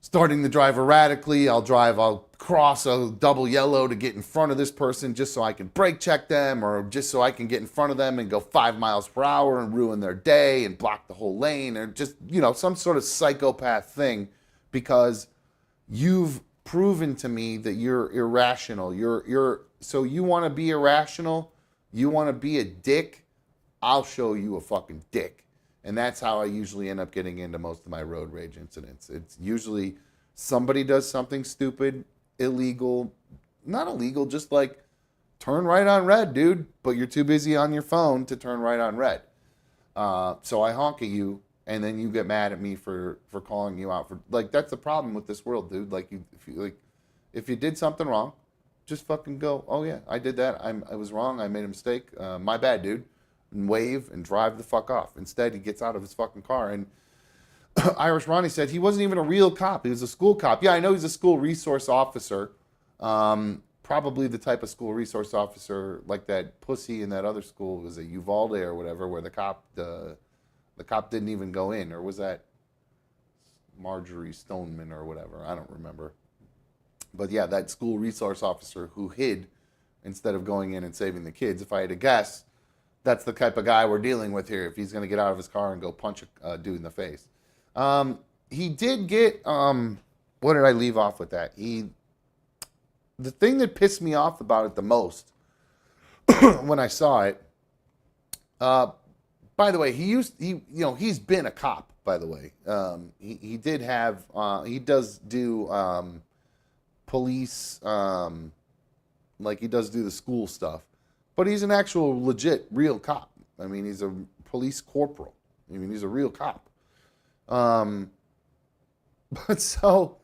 starting to drive erratically. I'll cross a double yellow to get in front of this person just so I can brake check them, or just so I can get in front of them and go 5 miles per hour and ruin their day and block the whole lane, or just, some sort of psychopath thing, because you've proven to me that you're irrational. So you want to be irrational? You want to be a dick? I'll show you a fucking dick. And that's how I usually end up getting into most of my road rage incidents. It's usually somebody does something stupid, illegal, not illegal, just like turn right on red, dude, but you're too busy on your phone to turn right on red. So I honk at you, and then you get mad at me for calling you out. For like, that's the problem with this world, dude. Like, if you did something wrong, just fucking go, oh yeah, I did that. I was wrong. I made a mistake. My bad, dude. And wave and drive the fuck off. Instead, he gets out of his fucking car. And Irish Ronnie said he wasn't even a real cop. He was a school cop. Yeah, I know he's a school resource officer. Probably the type of school resource officer like that pussy in that other school, was it Uvalde or whatever, where the cop didn't even go in, or was that Marjorie Stoneman or whatever? I don't remember. But yeah, that school resource officer who hid instead of going in and saving the kids. If I had to guess, that's the type of guy we're dealing with here, if he's going to get out of his car and go punch a dude in the face. He did get, what did I leave off with that? The thing that pissed me off about it the most when I saw it, by the way, he's been a cop, by the way. He does do police, like he does do the school stuff. But he's an actual legit real cop. I mean, he's a police corporal. I mean, he's a real cop. But so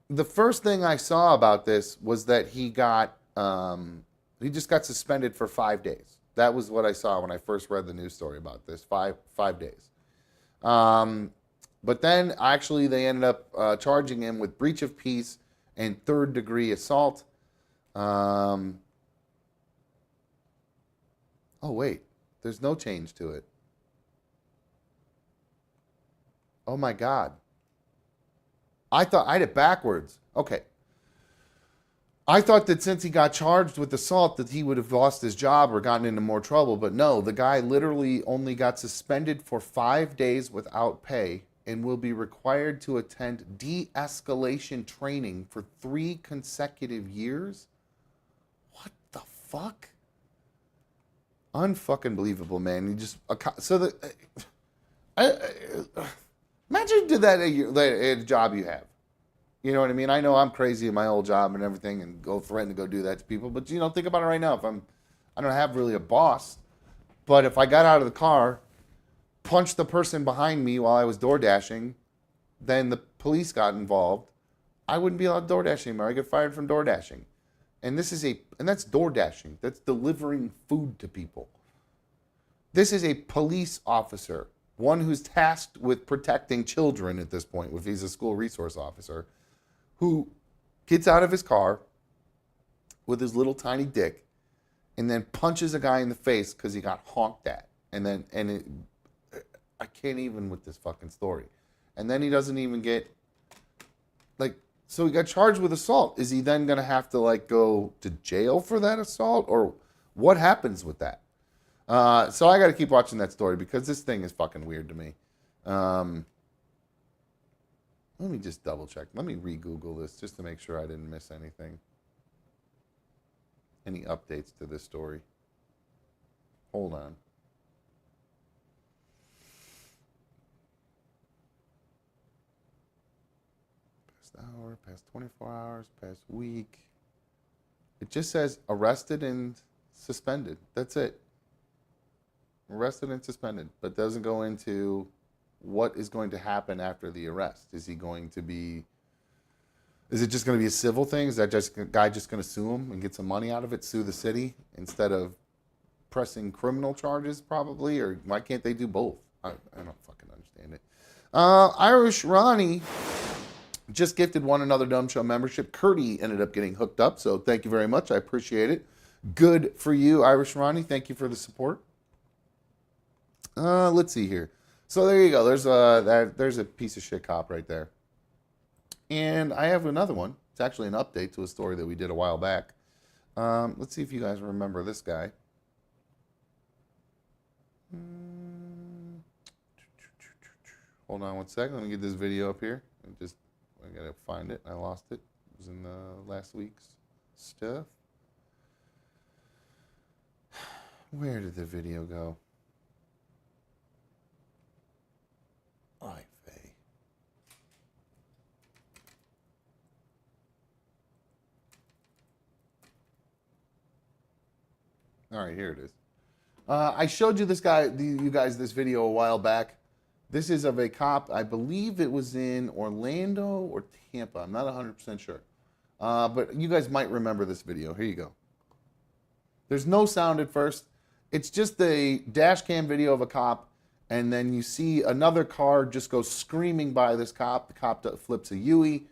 the first thing I saw about this was that he just got suspended for 5 days. That was what I saw when I first read the news story about this. Five days. But then actually they ended up charging him with breach of peace and third-degree assault. Oh, wait. There's no change to it. Oh, my God. I thought I had it backwards. Okay. I thought that since he got charged with assault that he would have lost his job or gotten into more trouble. But no, the guy literally only got suspended for 5 days without pay and will be required to attend de-escalation training for 3 consecutive years? What the fuck? Unfucking believable, man. You just Imagine you did that at a job you have. You know what I mean? I know I'm crazy at my old job and everything, and go threaten to go do that to people. But think about it right now. I don't have really a boss, but if I got out of the car, punched the person behind me while I was door dashing, then the police got involved, I wouldn't be allowed to door dash anymore. I get fired from door dashing, and that's door dashing. That's delivering food to people. This is a police officer, one who's tasked with protecting children at this point, if he's a school resource officer, who gets out of his car with his little tiny dick and then punches a guy in the face because he got honked at. I can't even with this fucking story. And then he doesn't even get, so he got charged with assault. Is he then going to have to, go to jail for that assault? Or what happens with that? So I got to keep watching that story because this thing is fucking weird to me. Let me just double check. Let me re-Google this just to make sure I didn't miss anything. Any updates to this story? Hold on. Past hour, past 24 hours, past week. It just says arrested and suspended. That's it. Arrested and suspended, but doesn't go into what is going to happen after the arrest. Is it just going to be a civil thing? Is that guy just going to sue him and get some money out of it, sue the city, instead of pressing criminal charges probably? Or why can't they do both? I don't fucking understand it. Irish Ronnie just gifted one another Dumb Show membership. Curdy ended up getting hooked up, so thank you very much. I appreciate it. Good for you, Irish Ronnie. Thank you for the support. Let's see here. So there you go. There's a piece of shit cop right there. And I have another one. It's actually an update to a story that we did a while back. Let's see if you guys remember this guy. Hold on one second. Let me get this video up here. I gotta find it. I lost it. It was in last week's stuff. Where did the video go? All right, here it is. I showed you you guys this video a while back. This is of a cop. I believe it was in Orlando or Tampa. I'm not 100% sure. But you guys might remember this video. Here you go. There's no sound at first. It's just a dash cam video of a cop, and then you see another car just go screaming by this cop. The cop flips a Yui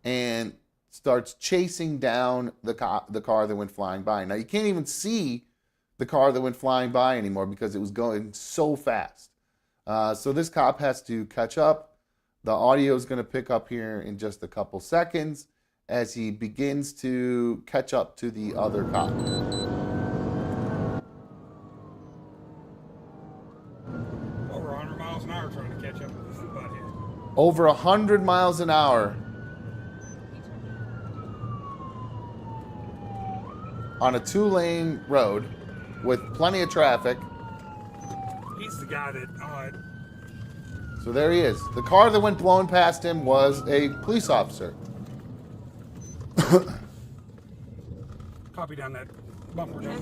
and starts chasing down the car that went flying by. Now, you can't even see the car that went flying by anymore because it was going so fast. So this cop has to catch up. The audio is going to pick up here in just a couple seconds as he begins to catch up to the other cop. Over 100 miles an hour trying to catch up with this butthead. Over 100 miles an hour on a 2-lane road with plenty of traffic. He's the guy that... So there he is. The car that went blowing past him was a police officer. Copy down that bumper. This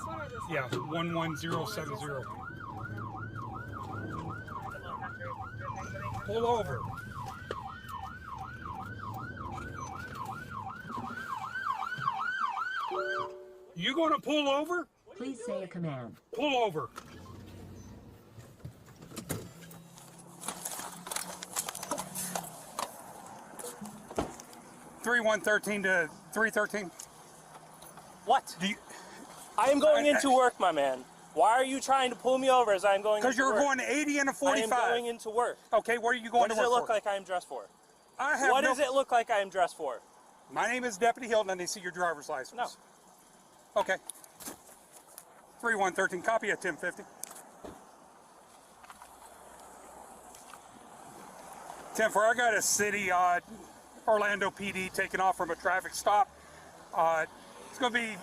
one or this one? Yeah, 11070. Pull over. You gonna pull over? Please say a command. Pull over. Three 113 to 313. What? I am going into work, my man. Why are you trying to pull me over as I'm going into work? Because you're going 80 and a 45. I am going into work. Okay, where are you going to work? What does it look like I am dressed for? What does it look like I am dressed for? My name is Deputy Hilton, and they see your driver's license. No. Okay. 3113, copy at 1050. 10-4, I got a city, Orlando PD taking off from a traffic stop. It's going to be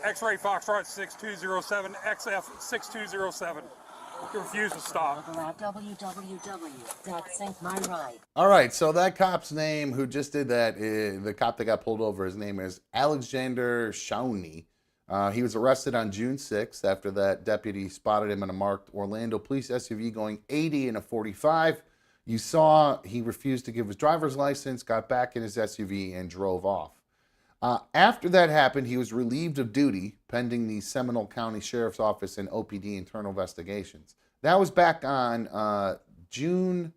X-ray Foxtrot 6207, XF 6207. You refuse to stop. www.syncmyride. All right, so that cop's name who just did that, the cop that got pulled over, his name is Alexander Shawnee. He was arrested on June 6th after that deputy spotted him in a marked Orlando police SUV going 80 in a 45. You saw he refused to give his driver's license, got back in his SUV, and drove off. After that happened, he was relieved of duty pending the Seminole County Sheriff's Office and OPD internal investigations. That was back on June,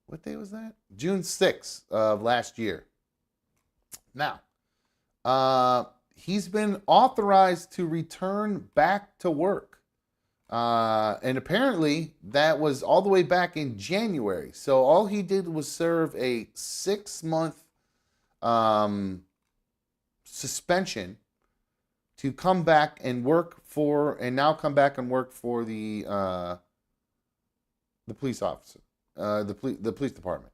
what day was that? June 6th of last year. Now, he's been authorized to return back to work. And apparently that was all the way back in January. So all he did was serve a 6-month suspension to come back and work for, and now come back and work for the police officer, the police department.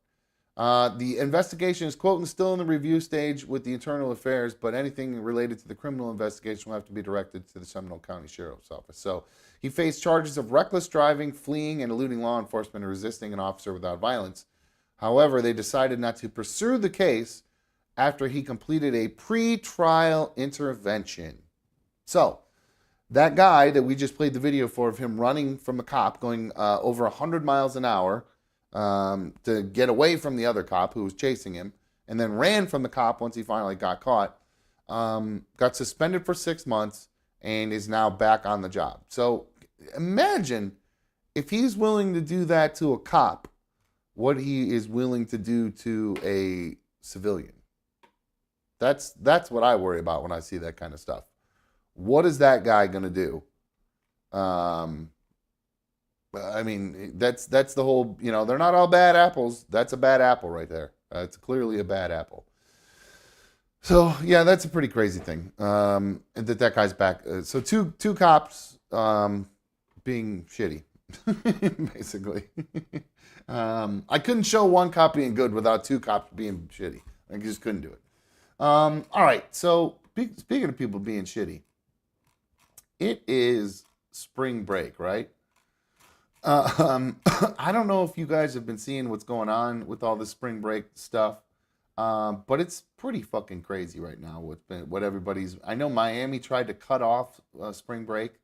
The investigation is, quote, still in the review stage with the internal affairs, but anything related to the criminal investigation will have to be directed to the Seminole County Sheriff's Office. So he faced charges of reckless driving, fleeing, and eluding law enforcement, and resisting an officer without violence. However, they decided not to pursue the case after he completed a pre-trial intervention. So that guy that we just played the video for of him running from a cop going over 100 miles an hour to get away from the other cop who was chasing him, and then ran from the cop once he finally got caught, got suspended for 6 months and is now back on the job. So imagine if he's willing to do that to a cop, what he is willing to do to a civilian. That's what I worry about when I see that kind of stuff. What is that guy going to do? I mean, that's the whole, they're not all bad apples. That's a bad apple right there. It's clearly a bad apple. So, yeah, that's a pretty crazy thing. And that guy's back. So two cops being shitty, basically. I couldn't show one cop being good without two cops being shitty. I just couldn't do it. All right, so speaking of people being shitty, it is spring break, right? I don't know if you guys have been seeing what's going on with all this spring break stuff, but it's pretty fucking crazy right now. What everybody's. I know Miami tried to cut off spring break,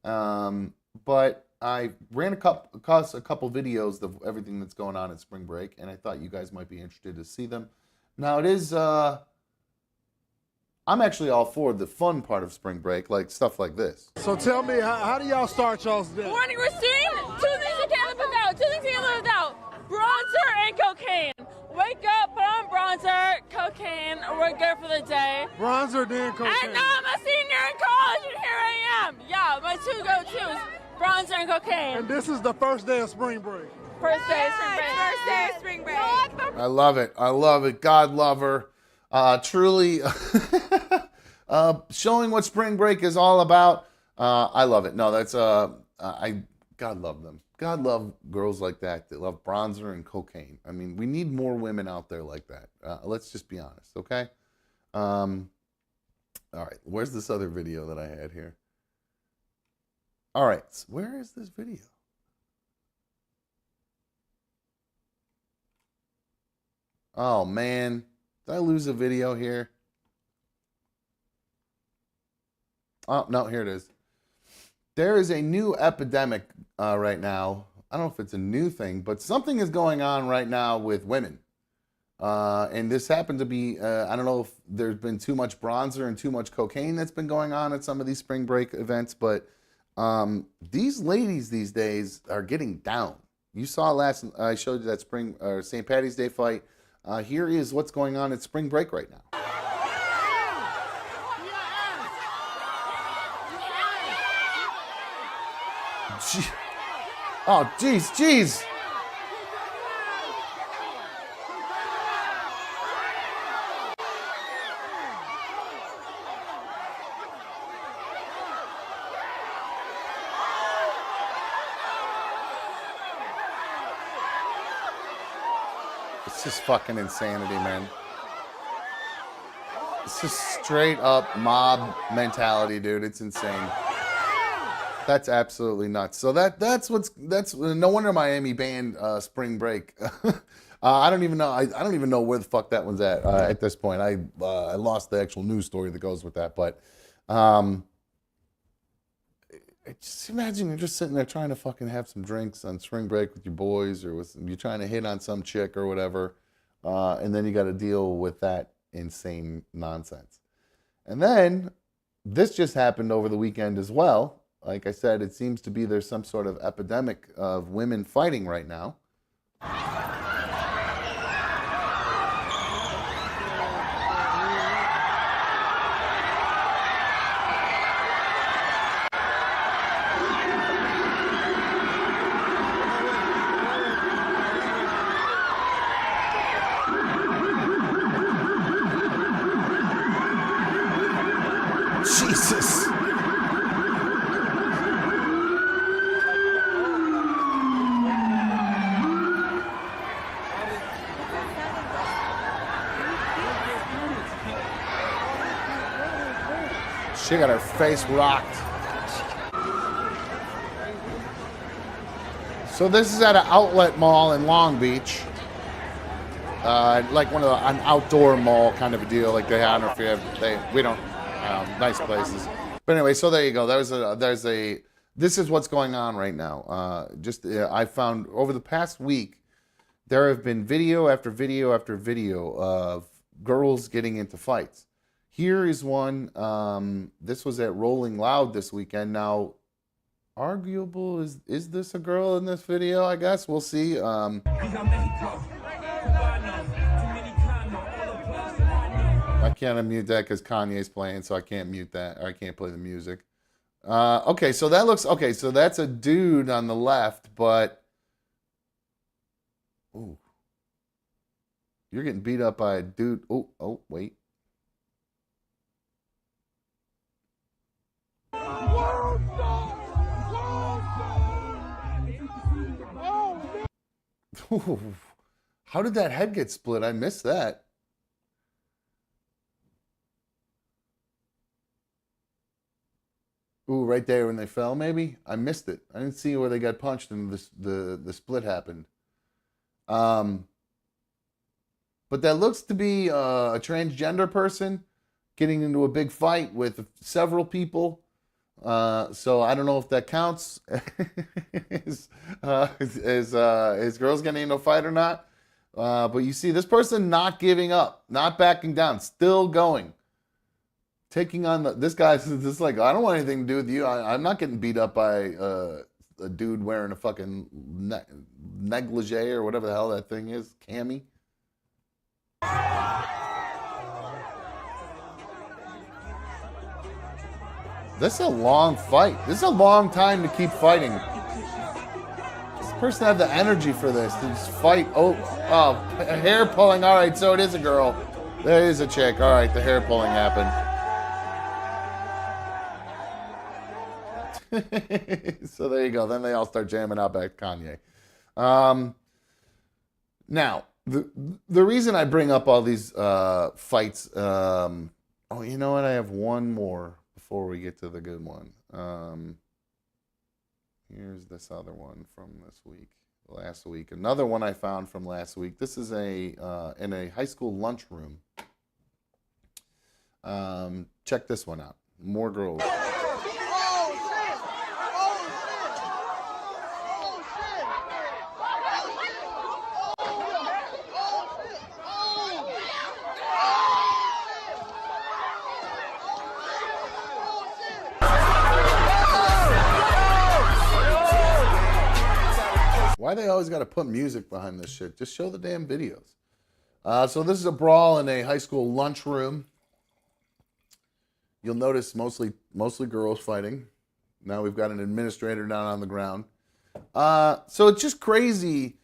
but I ran across a couple videos of everything that's going on at spring break, and I thought you guys might be interested to see them. Now it is. I'm actually all for the fun part of spring break, like stuff like this. So tell me, how do y'all start y'all's day? Morning routine, 2 things you can't live without, 2 things you can't live without, bronzer and cocaine. Wake up, put on bronzer, cocaine, we're good for the day. Bronzer, then cocaine. And now I'm a senior in college, and here I am. Yeah, my 2 go-tos, bronzer and cocaine. And this is the first day of spring break. First day of spring break. First day of spring break. I love it. I love it. God love her. Truly showing what spring break is all about. I love it. No, that's God love them. God love girls like that love bronzer and cocaine. I mean, we need more women out there like that. Let's just be honest, okay? All right, where's this other video that I had here? All right, where is this video? Oh man, did I lose a video here? Oh no, here it is. There is a new epidemic right now. I don't know if it's a new thing, but something is going on right now with women. And this happened to be, I don't know if there's been too much bronzer and too much cocaine that's been going on at some of these spring break events, but these ladies these days are getting down. You saw I showed you that St. Patty's Day fight. Here is what's going on at spring break right now. Oh, jeez. It's just fucking insanity, man. It's just straight up mob mentality, dude. It's insane. That's absolutely nuts. So that's no wonder Miami banned Spring Break. I don't even know. I don't even know where the fuck that one's at this point. I lost the actual news story that goes with that. But um, just imagine you're just sitting there trying to fucking have some drinks on spring break with your boys, or you're trying to hit on some chick or whatever, and then you got to deal with that insane nonsense. And then this just happened over the weekend as well. Like I said, it seems to be there's some sort of epidemic of women fighting right now. Jesus. She got her face rocked. So this is at an outlet mall in Long Beach. Like an outdoor mall kind of a deal, like they have. If you have, we don't nice places. But anyway, so there you go. This is what's going on right now. I found over the past week there have been video after video after video of girls getting into fights. Here is one. This was at Rolling Loud this weekend. Now, arguable is this a girl in this video? I guess we'll see. I can't unmute that because Kanye's playing, so I can't mute that, or I can't play the music. Okay, so so that's a dude on the left, but ooh, you're getting beat up by a dude. Oh, wait. How did that head get split? I missed that. Ooh, right there when they fell, maybe? I missed it. I didn't see where they got punched and the split happened. But that looks to be a transgender person getting into a big fight with several people. So I don't know if that counts as girls getting into a fight or not. But you see this person not giving up, not backing down, still going. Taking on this guy's just like, I don't want anything to do with you. I'm not getting beat up by a dude wearing a fucking negligee or whatever the hell that thing is, cami. This is a long fight. This is a long time to keep fighting. This person had the energy for this to just fight. Oh, hair pulling. All right, so it is a girl. There is a chick. All right, the hair pulling happened. So there you go. Then they all start jamming out back Kanye. Now, the reason I bring up all these fights. You know what? I have one more before we get to the good one. Here's this other one from last week. Another one I found from last week. This is in a high school lunchroom. Check this one out. More girls. Why they always got to put music behind this shit? Just show the damn videos. So this is a brawl in a high school lunchroom. You'll notice mostly girls fighting. Now we've got an administrator down on the ground. So it's just crazy.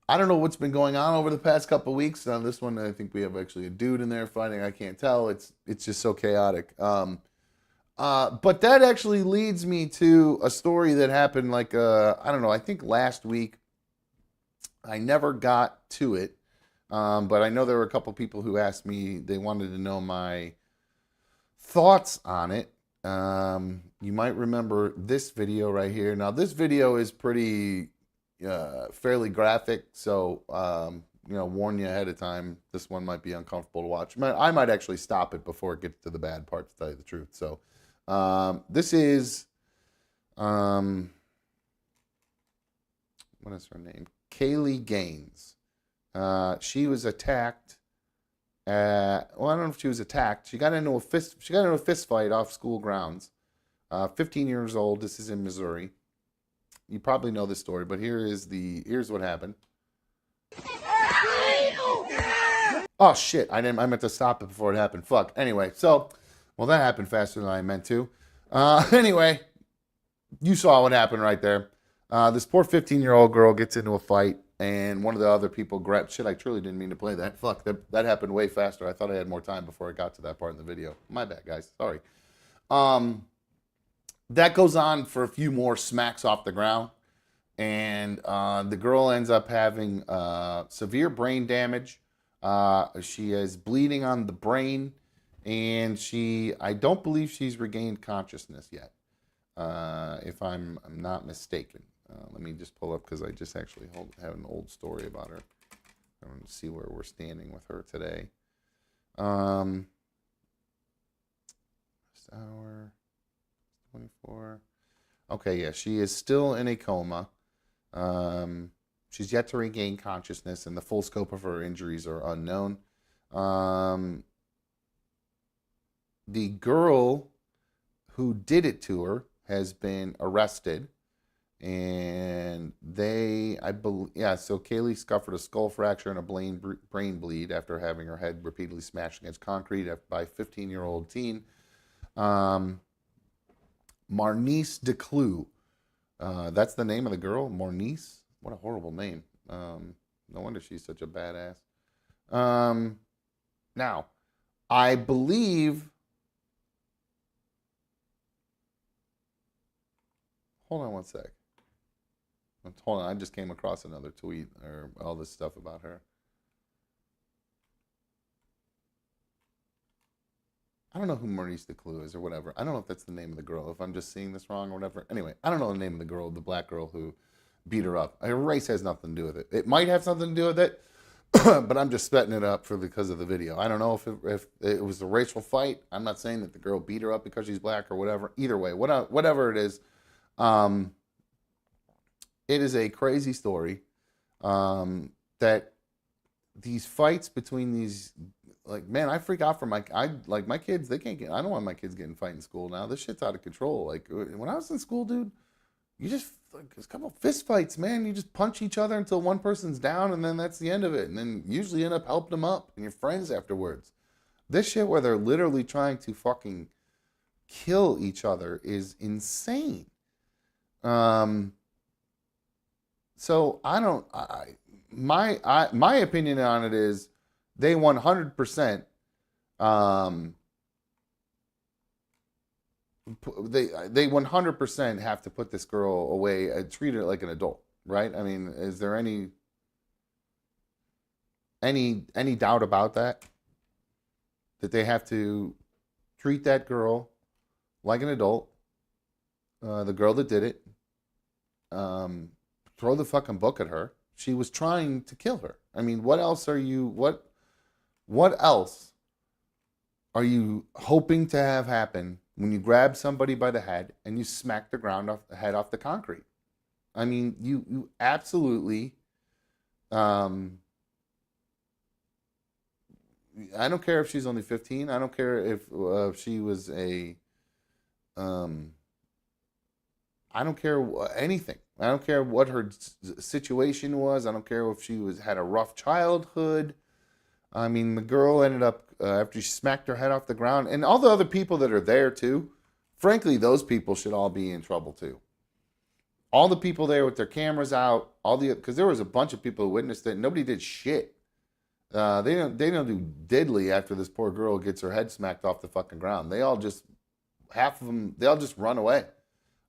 I don't know what's been going on over the past couple of weeks. Now this one, I think we have actually a dude in there fighting. I can't tell. It's just so chaotic. But that actually leads me to a story that happened I don't know, I think last week. I never got to it, but I know there were a couple people who asked me, they wanted to know my thoughts on it. You might remember this video right here. Now, this video is pretty fairly graphic, so warn you ahead of time. This one might be uncomfortable to watch. I might actually stop it before it gets to the bad part, to tell you the truth. So, this is what is her name? Kaylee Gaines. She was attacked. Well, I don't know if she was attacked. She got into a fist fight off school grounds. 15 years old. This is in Missouri. You probably know this story, but here's what happened. Oh shit! I meant to stop it before it happened. Fuck. Anyway, so that happened faster than I meant to. Anyway, you saw what happened right there. This poor 15-year-old girl gets into a fight, and one of the other people grabs. Shit, I truly didn't mean to play that. Fuck, that happened way faster. I thought I had more time before I got to that part in the video. My bad, guys. Sorry. That goes on for a few more smacks off the ground, and the girl ends up having severe brain damage. She is bleeding on the brain, and I don't believe she's regained consciousness yet, if I'm not mistaken. Let me just pull up, because I just actually have an old story about her. I want to see where we're standing with her today. Hour 24. Okay, yeah, she is still in a coma. She's yet to regain consciousness, and the full scope of her injuries are unknown. The girl who did it to her has been arrested, and so Kaylee suffered a skull fracture and a brain bleed after having her head repeatedly smashed against concrete by a 15-year-old teen. Marnice DeClue. That's the name of the girl, Marnice. What a horrible name. No wonder she's such a badass. Now, I believe... Hold on one sec. Hold on, I just came across another tweet or all this stuff about her. I don't know who Maurice DeClue is or whatever. I don't know if that's the name of the girl, if I'm just seeing this wrong or whatever. Anyway, I don't know the name of the girl, the black girl who beat her up. Her race has nothing to do with it. It might have something to do with it, but I'm just setting it up because of the video. I don't know if it was a racial fight. I'm not saying that the girl beat her up because she's black or whatever. Either way, whatever it is, it is a crazy story that these fights between these, like, man, I freak out for my kids. They can't get. I don't want my kids getting fight in school now. This shit's out of control. Like when I was in school, dude, you just a couple fist fights, man. You just punch each other until one person's down, and then that's the end of it. And then usually end up helping them up and your friends afterwards. This shit where they're literally trying to fucking kill each other is insane. So my opinion on it is they 100% they 100% have to put this girl away and treat her like an adult, right? I mean, is there any doubt about that? That they have to treat that girl like an adult, the girl that did it, throw the fucking book at her. She was trying to kill her. I mean, what else are you hoping to have happen when you grab somebody by the head and you smack the head off the concrete? I mean, you absolutely, I don't care if she's only 15. I don't care if she was I don't care anything. I don't care what her situation was. I don't care if she had a rough childhood. I mean, the girl ended up, after she smacked her head off the ground, and all the other people that are there too, frankly, those people should all be in trouble too. All the people there with their cameras out, because there was a bunch of people who witnessed it, and nobody did shit. They don't do diddly after this poor girl gets her head smacked off the fucking ground. Half of them, they all just run away.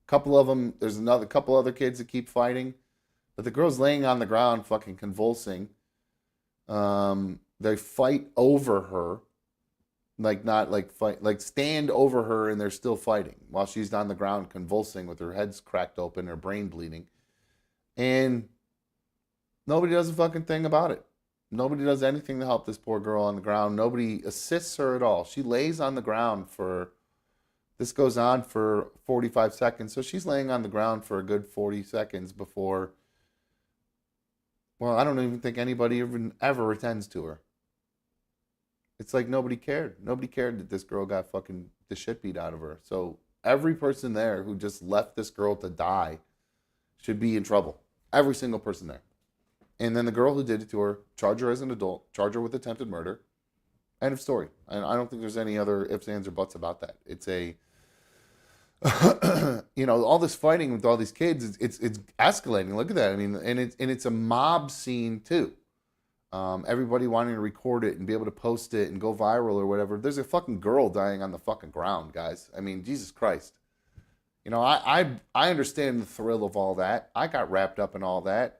A couple of them, there's another couple other kids that keep fighting, but the girl's laying on the ground fucking convulsing. They fight over her. like not like fight, like stand over her and they're still fighting while she's on the ground convulsing with her head's cracked open, her brain bleeding, and nobody does a fucking thing about it. Nobody does anything to help this poor girl on the ground. Nobody assists her at all. She lays on the ground for, this goes on for 45 seconds. So she's laying on the ground for a good 40 seconds before, well, I don't even think anybody even ever attends to her. It's like nobody cared. Nobody cared that this girl got fucking the shit beat out of her. So every person there who just left this girl to die should be in trouble. Every single person there. And then the girl who did it to her, charge her as an adult, charge her with attempted murder. End of story. And I don't think there's any other ifs, ands, or buts about that. It's a, you know, all this fighting with all these kids, it's escalating. Look at that. I mean, and it's a mob scene too. Everybody wanting to record it and be able to post it and go viral or whatever. There's a fucking girl dying on the fucking ground, guys. I mean, Jesus Christ. You know, I understand the thrill of all that. I got wrapped up in all that.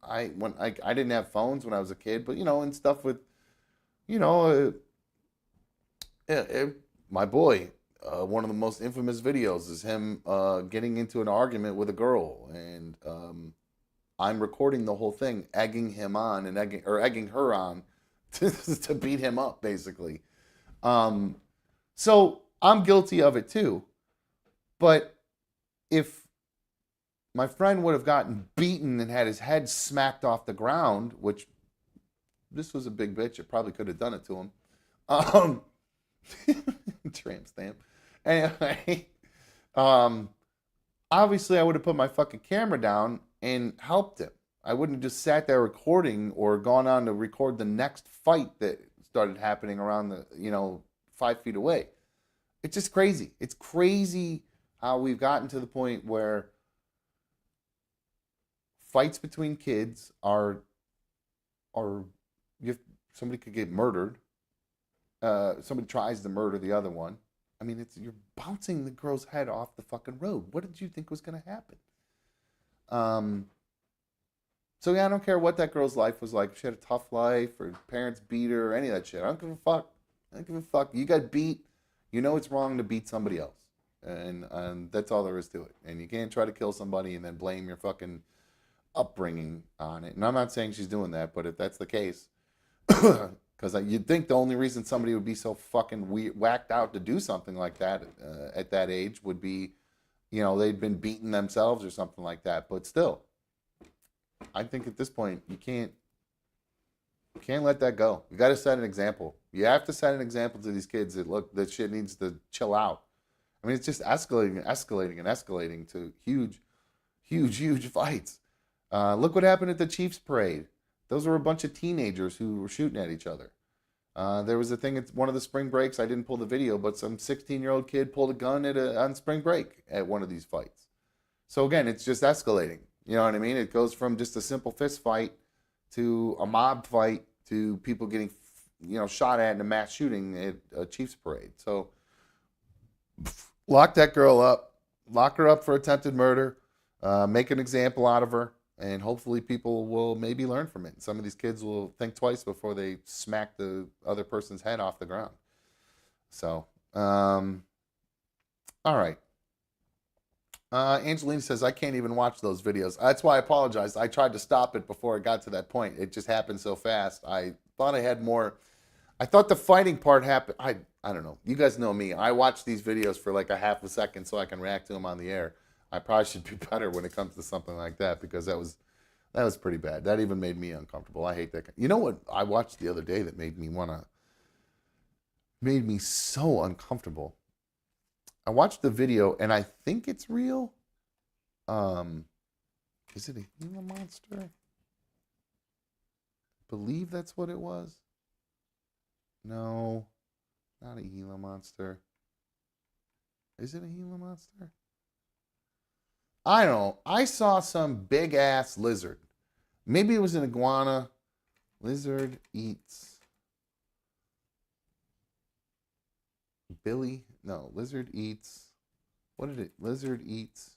I didn't have phones when I was a kid, but you know, and stuff with, you know, my boy. One of the most infamous videos is him getting into an argument with a girl, and I'm recording the whole thing, egging him on and egging her on to beat him up, basically. So I'm guilty of it too, but if my friend would have gotten beaten and had his head smacked off the ground, which this was a big bitch, it probably could have done it to him. Tramp stamp. Anyway, obviously I would have put my fucking camera down and helped him. I wouldn't have just sat there recording or gone on to record the next fight that started happening around the, you know, 5 feet away. It's just crazy. It's crazy how we've gotten to the point where fights between kids are somebody could get murdered. Somebody tries to murder the other one. I mean, you're bouncing the girl's head off the fucking road. What did you think was going to happen? So yeah, I don't care what that girl's life was like. If she had a tough life or parents beat her or any of that shit. I don't give a fuck. I don't give a fuck. You got beat. You know it's wrong to beat somebody else. And that's all there is to it. And you can't try to kill somebody and then blame your fucking upbringing on it. And I'm not saying she's doing that, but if that's the case, because you'd think the only reason somebody would be so fucking whacked out to do something like that at that age would be, you know, they'd been beaten themselves or something like that. But still, I think at this point you can't let that go. You got to set an example. You have to set an example to these kids that look, that shit needs to chill out. I mean, it's just escalating to huge fights. Look what happened at the Chiefs parade. Those were a bunch of teenagers who were shooting at each other. There was a thing at one of the spring breaks. I didn't pull the video, but some 16-year-old kid pulled a gun on spring break at one of these fights. So again, it's just escalating. You know what I mean? It goes from just a simple fist fight to a mob fight to people getting, you know, shot at in a mass shooting at a Chiefs parade. So lock that girl up, lock her up for attempted murder, make an example out of her, and hopefully people will maybe learn from it. Some of these kids will think twice before they smack the other person's head off the ground. So, all right. Angelina says, I can't even watch those videos. That's why I apologize. I tried to stop it before it got to that point. It just happened so fast. I thought I had more. I thought the fighting part happened. I don't know. You guys know me. I watch these videos for like a half a second so I can react to them on the air. I probably should be better when it comes to something like that, because that was pretty bad. That even made me uncomfortable. I hate that. You know what I watched the other day that made me so uncomfortable? I watched the video and I think it's real. Is it a Gila monster? I believe that's what it was. No, not a Gila monster. Is it a Gila monster? I don't know. I saw some big ass lizard. Maybe it was an iguana. Lizard eats Billy. No, lizard eats. What did it? Lizard eats.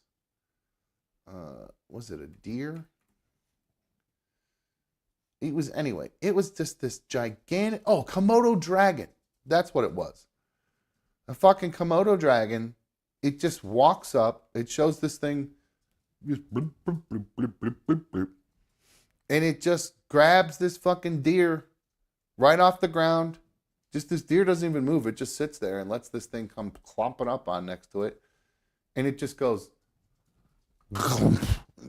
Was it a deer? It was, anyway. It was just this gigantic. Oh, Komodo dragon. That's what it was. A fucking Komodo dragon, it just walks up, it shows this thing, just bloop, bloop, bloop, bloop, bloop, bloop, bloop, and it just grabs this fucking deer right off the ground. Just this deer doesn't even move. It just sits there and lets this thing come clomping up on next to it. And it just goes,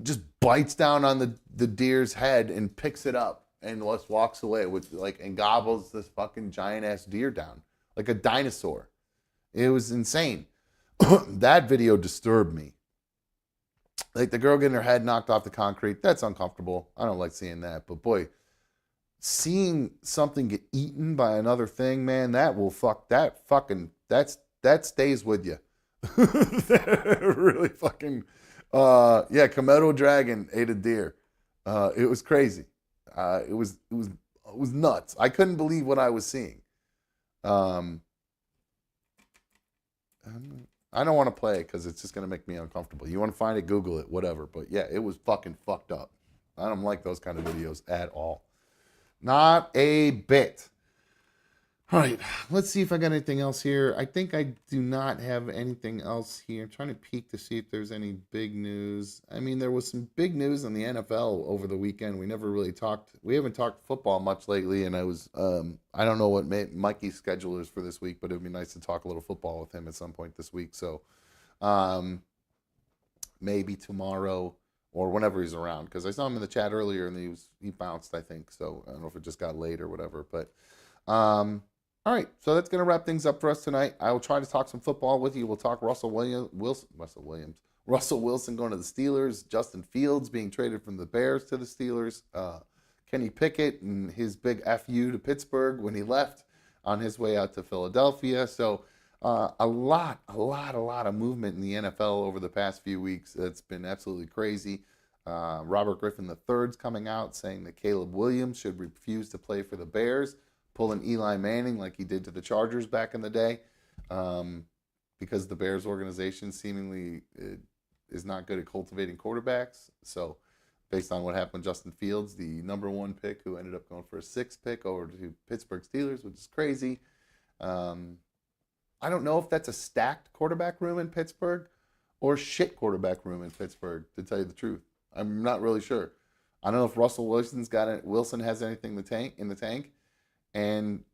just bites down on the deer's head and picks it up and just walks away with like, and gobbles this fucking giant ass deer down like a dinosaur. It was insane. That video disturbed me. Like the girl getting her head knocked off the concrete, that's uncomfortable. I don't like seeing that. But boy, seeing something get eaten by another thing, man, that stays with you. Really fucking, yeah, Komodo dragon ate a deer. It was crazy. It was nuts. I couldn't believe what I was seeing. I don't want to play it because it's just going to make me uncomfortable. You want to find it, Google it, whatever. But yeah, it was fucking fucked up. I don't like those kind of videos at all. Not a bit. All right, let's see if I got anything else here. I think I do not have anything else here. I'm trying to peek to see if there's any big news. I mean, there was some big news on the NFL over the weekend. We never really talked. We haven't talked football much lately, and I don't know what Mikey's schedule is for this week, but it would be nice to talk a little football with him at some point this week. So maybe tomorrow or whenever he's around, because I saw him in the chat earlier and he bounced, I think. So I don't know if it just got late or whatever, but all right, so that's going to wrap things up for us tonight. I will try to talk some football with you. We'll talk Russell Wilson going to the Steelers, Justin Fields being traded from the Bears to the Steelers, Kenny Pickett and his big FU to Pittsburgh when he left on his way out to Philadelphia. So a lot of movement in the NFL over the past few weeks. It's been absolutely crazy. Robert Griffin III's coming out saying that Caleb Williams should refuse to play for the Bears, pulling Eli Manning like he did to the Chargers back in the day, because the Bears organization seemingly is not good at cultivating quarterbacks. So based on what happened with Justin Fields, the number one pick who ended up going for a 6th pick over to Pittsburgh Steelers, which is crazy. I don't know if that's a stacked quarterback room in Pittsburgh or shit quarterback room in Pittsburgh, to tell you the truth. I'm not really sure. I don't know if Russell Wilson has anything in the tank. And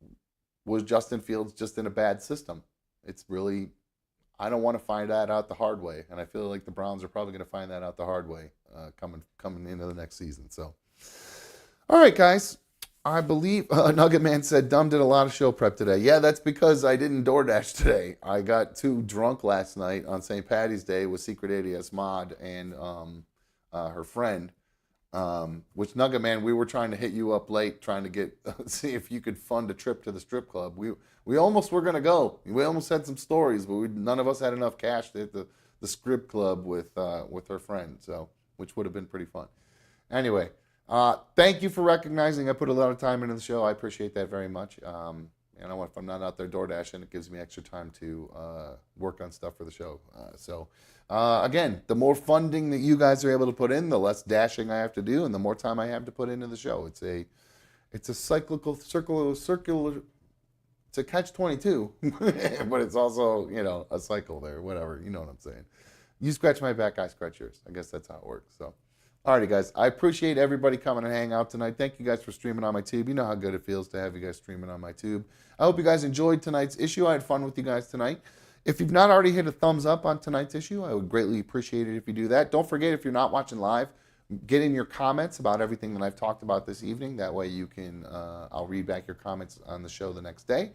was Justin Fields just in a bad system? It's really, I don't want to find that out the hard way. And I feel like the Browns are probably going to find that out the hard way coming into the next season. So, all right, guys. I believe Nugget Man said Dumb did a lot of show prep today. Yeah, that's because I didn't DoorDash today. I got too drunk last night on St. Patty's Day with Secret ADS Mod and her friend. Which Nugget Man, we were trying to hit you up late, trying to get see if you could fund a trip to the strip club. We almost were gonna go. We almost had some stories, but none of us had enough cash to hit the strip club with her friend. So, which would have been pretty fun. Anyway, thank you for recognizing I put a lot of time into the show. I appreciate that very much. You know, if I'm not out there door dashing, it gives me extra time to work on stuff for the show. Again, the more funding that you guys are able to put in, the less dashing I have to do, and the more time I have to put into the show. It's a cyclical, circular. It's a catch-22, but it's also, you know, a cycle there. Whatever, you know what I'm saying. You scratch my back, I scratch yours. I guess that's how it works. So, alrighty, guys. I appreciate everybody coming and hang out tonight. Thank you guys for streaming on my tube. You know how good it feels to have you guys streaming on my tube. I hope you guys enjoyed tonight's issue. I had fun with you guys tonight. If you've not already hit a thumbs up on tonight's issue, I would greatly appreciate it if you do that. Don't forget, if you're not watching live, get in your comments about everything that I've talked about this evening. That way you can, I'll read back your comments on the show the next day.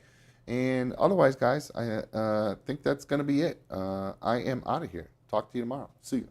And otherwise, guys, I think that's going to be it. I am out of here. Talk to you tomorrow. See you.